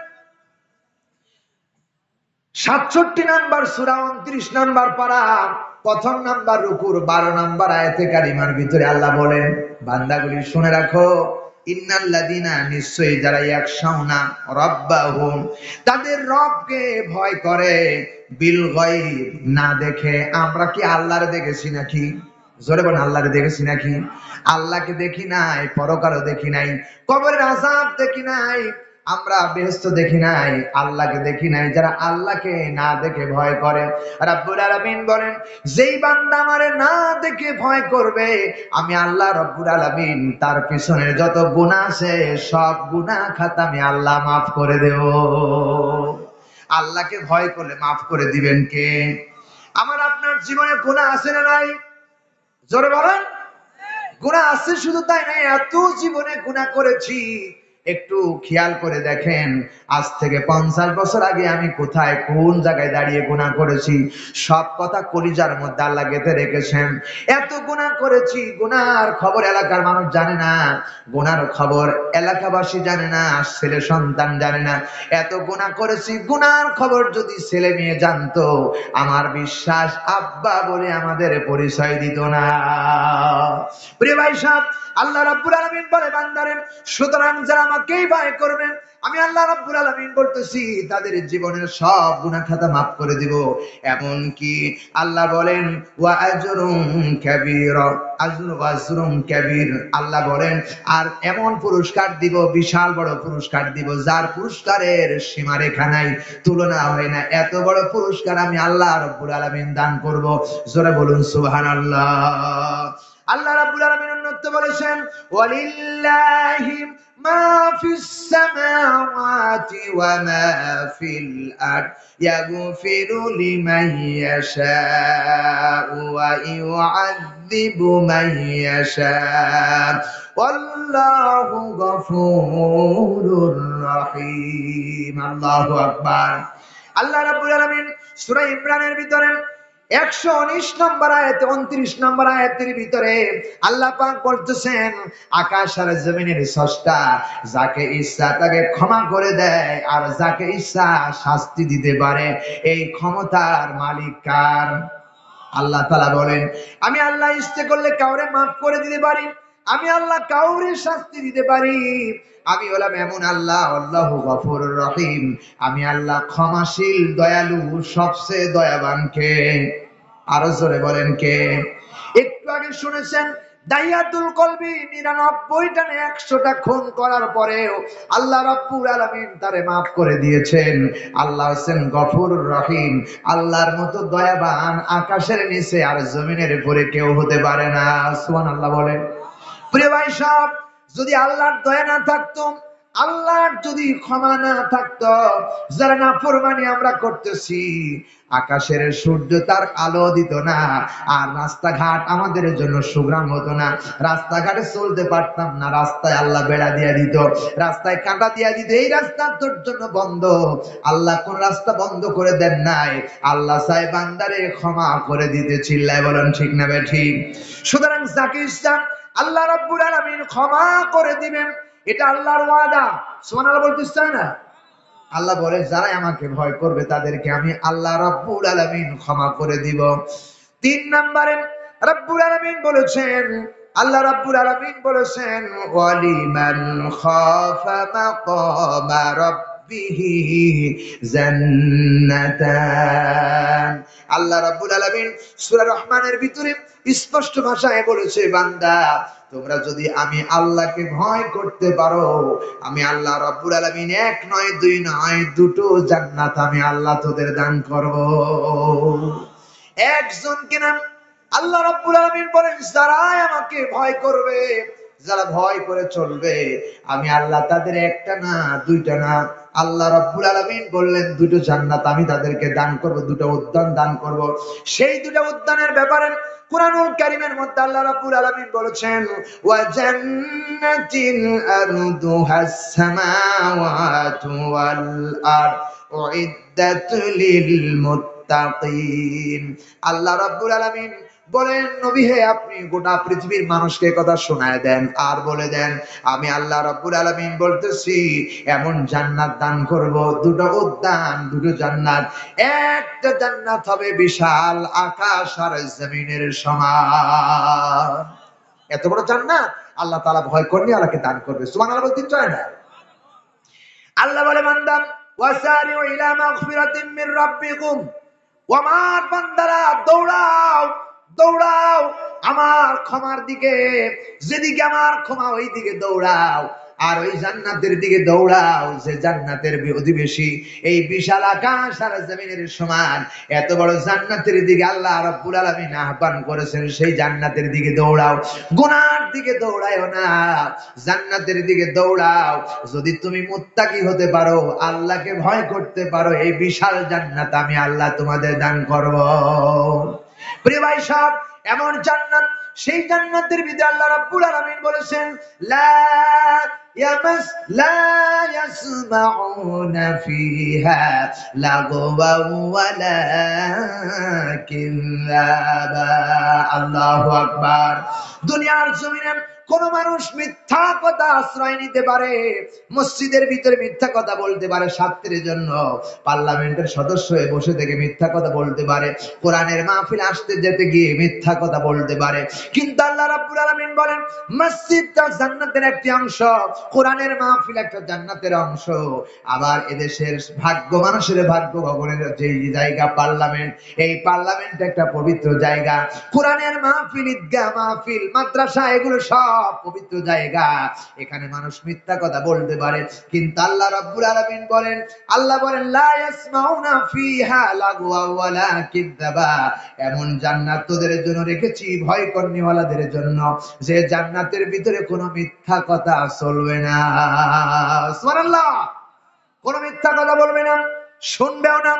67 নাম্বার সূরা, 29 নাম্বার পারা, 1 নাম্বার রুকুর 12 নাম্বার আয়াতে কারিমার ভিতরে আল্লাহ বলেন, বান্দাগুলি শুনে রাখো, ইন্নাল্লাযীনা, নিশ্চয়ই যারা, ইয়াকশাউনা রাব্বাহুম, তাদের রবকে ভয় করে, বিল গায়ব, না দেখে। আমরা কি আল্লাহরে দেখেছি নাকি? জোরে বলেন, আল্লাহরে দেখেছি নাকি? আল্লাহকে দেখি নাই, পরকালও দেখি নাই, কবরের আযাব দেখি নাই, আমরা বেহেশত দেখি নাই, আল্লাহকে দেখি নাই। যারা আল্লাহকে না দেখে ভয় করে, রাব্বুল আলামিন বলেন, যেই বান্দা আমারে না দেখে ভয় করবে, আমি আল্লাহ রাব্বুল আলামিন তার পিছনের যত গুনাহ আছে সব গুনাহ খাতা আমি আল্লাহ মাফ করে দেব। আল্লাহকে ভয় করলে মাফ করে দিবেন কে? আমার আপনার জীবনে গুনাহ আছে না নাই? জোরে বলেন। গুনাহ আছে, শুধু তাই নাই, এত জীবনে গুনাহ করেছি। একটু খেয়াল করে দেখেন, আজ থেকে 50 বছর আগে আমি কোথায়, কোন জায়গায় দাঁড়িয়ে গুনাহ করেছি, সব কথা কলিজার মধ্যে আল্লাহ গেঁথে রেখেছেন। এত গুনাহ করেছি, গুনার খবর এলাকার মানুষ জানে না, গুনার খবর এলাকাবাসী জানে না, ছেলে সন্তান জানে না। এত গুনাহ করেছি, গুনার খবর যদি ছেলে মেয়ে জানতো, আমার বিশ্বাস আব্বা বলে আমাদের পরিচয় দিত না। প্রিয় ভাই সাহেব, আল্লাহ রাব্বুল আলামিন বলে, বান্দারে, সুতরাং যারা আমাকেই ভয় করবেন, আমি আল্লাহ রাব্বুল আলামিন বলতেছি, তাদের জীবনের সব গুনাহ খাতা মাফ করে দিব। এমন কি আল্লাহ বলেন, ওয়া আজরুন কাবীর, আজরুন কাবীর, আল্লাহ বলেন, আর এমন পুরস্কার দিব, বিশাল বড় পুরস্কার দিব, যার পুরস্কারের সীমারেখা নাই, তুলনা হয় না। এত বড় পুরস্কার আমি আল্লাহ রাব্বুল আলামিন দান করব। জোরে বলুন সুবহানাল্লাহ। আল্লাহ রাব্বুল আলামিন অন্যত্র বলেছেন, ওয়ালিল্লাহি মা ফিস সামাওয়াতি ওয়া মা ফিল আরদ ইয়াগফিরু লিমান ইয়াশাউ ওয়া ইউআযযিবু মান ইয়াশাউ ওয়াল্লাহু গফুরুর রহিম। আল্লাহু আকবার। আল্লাহ রাব্বুল আলামিন সূরা ইমরানের ভিতরে 119 নম্বর আয়াতে 29 নম্বর আয়াতের ভিতরে আল্লাহ পাক বলতেছেন, আকাশ আর জমিনের স্রষ্টা যাকে ইচ্ছা তাকে ক্ষমা করে দেয় আর যাকে ইচ্ছা শাস্তি দিতে পারে। এই ক্ষমতার মালিক কার? আল্লাহ তাআলা বলেন, আমি আল্লাহ ইচ্ছে করলে কাউরে মাফ করে দিতে পারি, আমি আল্লাহ কাউরে শাস্তি দিতে পারি। আমি হলাম এমন আল্লাহ, আল্লাহু গফুরুর রহিম। আমি আল্লাহ ক্ষমাশীল, দয়ালু, সবচেয়ে দয়াবান কে? আরো জোরে বলেন কে? একটু আগে শুনেছেন দাইয়াতুল কলবি 99টা 100টা খুন করার পরেও আল্লাহ রাব্বুল আলামিন তারে maaf করে দিয়েছেন। আল্লাহ হচ্ছেন গফুরুর রহিম। আল্লাহর মতো দয়াবান আকাশের নিচে আর জমিনের উপরে কেউ হতে পারে না। সুবহানাল্লাহ বলেন। প্রিয় ভাই সাহেব, যদি আল্লাহর দয়া না থাকতো, আল্লাহর যদি ক্ষমা না থাকতো, যারা নাফরমানি আমরা করতেছি, আকাশের সূর্য তার আলো দিত না, আর রাস্তাঘাট আমাদের জন্য সুগ্রাম হতো না, রাস্তাঘাটে চলতে পারতাম না, রাস্তায় আল্লাহ বেড়া দিয়া দিত, রাস্তায় কাঁটা দিয়া দিত, এই রাস্তা তোর জন্য বন্ধ। আল্লাহ কোন রাস্তা বন্ধ করে দেন নাই, আল্লাহ চাই বান্দারে ক্ষমা করে দিতে। চিল্লায় বলেন ঠিক না বেঠিক? সুতরাং যাকে ইচ্ছা আল্লাহ রাব্বুল আলামিন ক্ষমা করে দিবেন, এটা আল্লাহর ওয়াদা। সুবহানাল্লাহ বলতে চায় না? আল্লাহ বলে যারা আমাকে ভয় করবে তাদেরকে আমি আল্লাহ রাব্বুল আলামিন ক্ষমা করে দিব। 3 নম্বরে রাব্বুল আলামিন বলেছেন, আল্লাহ রাব্বুল আলামিন বলেছেন, ওয়ালিমান খাফা মাকামা রাব্বিহি জান্নাতান। আল্লাহ রাব্বুল আলামিন সূরা রহমানের ভিতরে স্পষ্ট ভাষায় বলেছে, বান্দা তোমরা যদি আমি আল্লাহকে ভয় করতে পারো, আমি আল্লাহ রাব্বুল আলামিন এক নয় দুই নয় দুটো জান্নাত আমি আল্লাহ তোদের দান করব। একজনকে না, আল্লাহ রাব্বুল আলামিন বলেন যারা আমাকে ভয় করবে, যারা ভয় করে চলবে, আমি আল্লাহ তাদের একটা না দুইটা না, আল্লাহ রাব্বুল আলামিন বললেন দুটো জান্নাত আমি তাদেরকে দান করব, দুটো উদ্যান দান করব। সেই দুটো উদ্যানের ব্যাপারে কুরআনুল কারীমের মধ্যে আল্লাহ রাব্বুল আলামিন বলেছেন, ওয়া জান্নাতিন আরদুহাস সামাওয়াতু ওয়াল আরদ উইদ্দাত লিল মুত্তাকিন। আল্লাহ রাব্বুল আলামিন বলেন, নবী হে আপনি গোটা পৃথিবীর মানুষকে কথা শোনায় দেন আর বলে দেন আমি আল্লাহ রাব্বুল আলামিন বলতেছি এমন জান্নাত দান করব, দুটো উদ্যান, দুটো জান্নাত। একটা জান্নাত হবে বিশাল আকাশ আর জমিনের সমান। এত বড় জান্নাত আল্লাহ তাআলা ভয় করলে আল্লাহকে দান করবে। সুবহানাল্লাহ বলতে চায় না? আল্লাহ বলে, বান্দা ওয়াসারিউ ইলা মাগফিরাতিন মির রাব্বিকুম, ও আমার বান্দারা দৌড়াও, দৌড়াও আমার ক্ষমার দিকে, যেদিকে আমার ক্ষমা ওই দিকে দৌড়াও, আর ওই জান্নাতের দিকে দৌড়াও যে জান্নাতের অধিবেশী এই বিশাল আকাশ আর জমিনের সমান এত বড় জান্নাতের দিকে আল্লাহ রাব্বুল আলামিন আহ্বান করেছেন। সেই জান্নাতের দিকে দৌড়াও, গুনার দিকে দৌড়ায়ও না, জান্নাতের দিকে দৌড়াও। যদি তুমি মুত্তাকি হতে পারো, আল্লাহকে ভয় করতে পারো, এই বিশাল জান্নাত আমি আল্লাহ তোমাদের দান করব। প্রিয় ভাই সাহেব, এমন জান্নাত, সেই জান্নাতের ভিতরে আল্লাহ রাব্বুল আলামিন বলেছেন, লা ইয়াসমাউনা ফিহা লাগওয়া ওয়ালা কিযাবা। আল্লাহু আকবার। দুনিয়ার জমিনে কোন মানুষ মিথ্যা কথা আশ্রয় নিতে পারে, মসজিদের ভিতরে মিথ্যা কথা বলতে পারে স্বার্থের জন্য, পার্লামেন্টের সদস্য হয়ে বসে থেকে মিথ্যা কথা বলতে পারে, কোরআনের মাহফিল আসতে যেতে গিয়ে মিথ্যা কথা বলতে পারে, কিন্তু আল্লাহ রাব্বুল আলামিন বলেন মসজিদটা জান্নাতের একটি অংশ, কোরআনের মাহফিল একটা জান্নাতের অংশ। আবার এদেশের ভাগ্য, মানুষের ভাগ্য ভবনের যে জায়গা পার্লামেন্ট, এই পার্লামেন্ট একটা পবিত্র জায়গা, কোরআনের মাহফিল, ঈদগাহ মাহফিল, মাদ্রাসা, এগুলো সব পবিত্র জায়গা। এখানে মানুষ মিথ্যা কথা বলতে পারে, কিন্তু আল্লাহ রাব্বুল আলামিন বলেন, আল্লাহ বলেন লা ইয়াসমাউনা ফিহা লাগওয়া ওয়ালা কিযাবা। এমন জান্নাত তোদের জন্য রেখেছি ভয় করনেওয়ালাদের জন্য, যে জান্নাতের ভিতরে কোনো মিথ্যা কথা চলবে না। সুবহানাল্লাহ। কোনো মিথ্যা কথা বলবে না, শুনবেও না।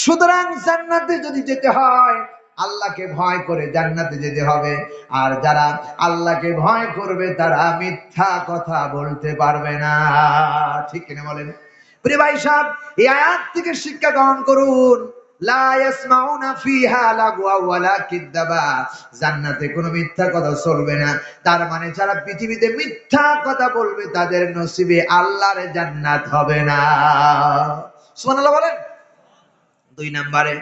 সুতরাং জান্নাতে যদি যেতে হয় আল্লাহকে ভয় করে জান্নাতে যেতে হবে। আর যারা আল্লাহকে ভয় করবে তারা মিথ্যা কথা বলতে পারবে না। ঠিক কিনা বলেন? প্রিয় ভাই সাহেব, এই আয়াত থেকে শিক্ষা গ্রহণ করুন, লা ইয়াসমাউনা ফিহা লাগওয়া ওয়ালা কিযাবা, জান্নাতে কোনো মিথ্যা কথা চলবে না। তার মানে যারা পৃথিবীতে মিথ্যা কথা বলবে তাদের নসিবে আল্লাহর জান্নাত হবে না। সুবহানাল্লাহ বলেন। 2 নম্বরে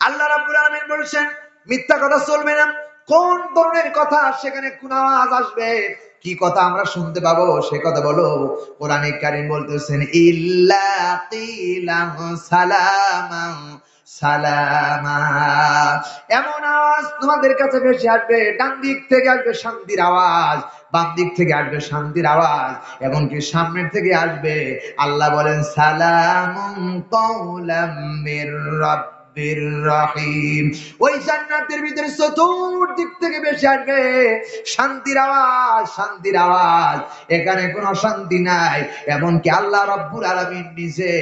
আল্লাহ রাব্বুল আলামিন বলেছেন মিথ্যা কথা চলবে না। কোন ধরনের কথা? সেখানে কোন আওয়াজ আসবে, কি কথা আমরা শুনতে পাবো সে কথা বলো। কোরআনে কারীম বলতেছেন ইল্লা কিলাম সালামান সালামা, এমন আওয়াজ তোমাদের কাছে ভেসে আসবে, ডান দিক থেকে আসবে শান্তির আওয়াজ, বাম দিক থেকে আসবে শান্তির আওয়াজ, এমনকি সামনের থেকে আসবে। আল্লাহ বলেন সালামুন কাওলাম মির রাব্বির রহিম। ওই জান্নাতের ভিতরে চতুর্দিক থেকে ভেসে আসবে শান্তির আওয়াজ, শান্তির আওয়াজ। এখানে কোনো অশান্তি নাই। এমনকি আল্লাহ রাব্বুল আলামিন নিজে,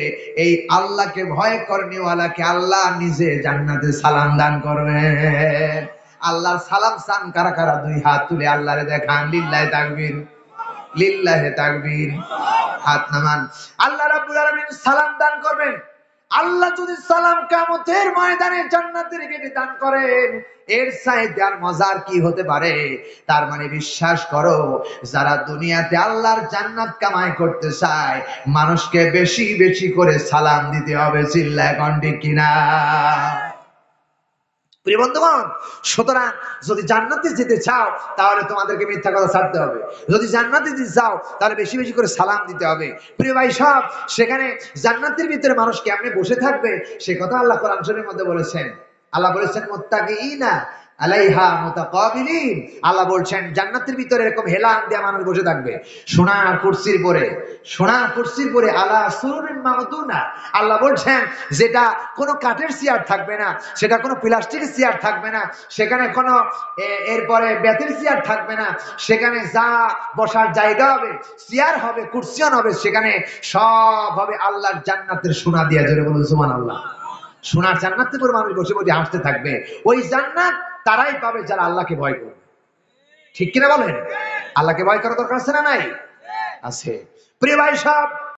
এই আল্লাহকে ভয় করনেওয়ালাকে আল্লাহ নিজে জান্নাতে সালাম দান করবেন। আল্লাহর সালাম চান কারা কারা? 2 হাত তুলে আল্লাহরে দেখান। লিল্লাহি তাকবীর, লিল্লাহি তাকবীর। হাত নামান। আল্লাহ রাব্বুল আলামিন সালাম দান করবেন। আল্লাহ যদি সালাম কিয়ামতের ময়দানে জান্নাতের গেটে দান করেন, এর চাইতে আর মজার কি হতে পারে? তার মানে বিশ্বাস করো, যারা দুনিয়াতে আল্লাহর জান্নাত কামাই করতে চায়, মানুষকে বেশি বেশি করে সালাম দিতে হবে। চিল্লায় কোন ঠিক কিনা? প্রিয় বন্ধুগণ, সুতরাং যদি জান্নাতে যেতে চাও তাহলে তোমাদেরকে মিথ্যা কথা ছাড়তে হবে। যদি জান্নাতে যেতে চাও তাহলে বেশি বেশি করে সালাম দিতে হবে। প্রিয় ভাই সব, সেখানে জান্নাতের ভিতরে মানুষ কেমনে বসে থাকবে সে কথা আল্লাহ কোরআন শরীফের মধ্যে বলেছেন। আল্লাহ বলেছেন মুত্তাকিইনা আলাইহা মুতাকাবিলিন। আল্লাহ বলছেন জান্নাতের ভিতরে এরকম হেলান দিয়ে মানুষ বসে থাকবে সোনার কুরসির পরে, সোনার কুরসির পরে আলা সুরুরিন মাউদুনা। আল্লাহ বলছেন যেটা কোনো কাঠের চেয়ার থাকবে না, সেটা কোনো প্লাস্টিকের চেয়ার থাকবে না, সেখানে কোনো এরপরে বেতের চেয়ার থাকবে না, সেখানে যা বসার জায়গা হবে, চেয়ার হবে, কুরসিয়ান হবে, সেখানে সব হবে আল্লাহর জান্নাতের সোনা দিয়া। জোরে বলুন সুবহানাল্লাহ। সোনার জান্নাতে করে মানুষ বসে বসে হাসতে থাকবে। ওই জান্নাত তারাই পাবে যারা আল্লাহকে ভয় করবে। ঠিক কিনা বলেন? আল্লাহকে ভয় করার দরকার আছে না নাই? আছে। প্রিয় ভাই সব,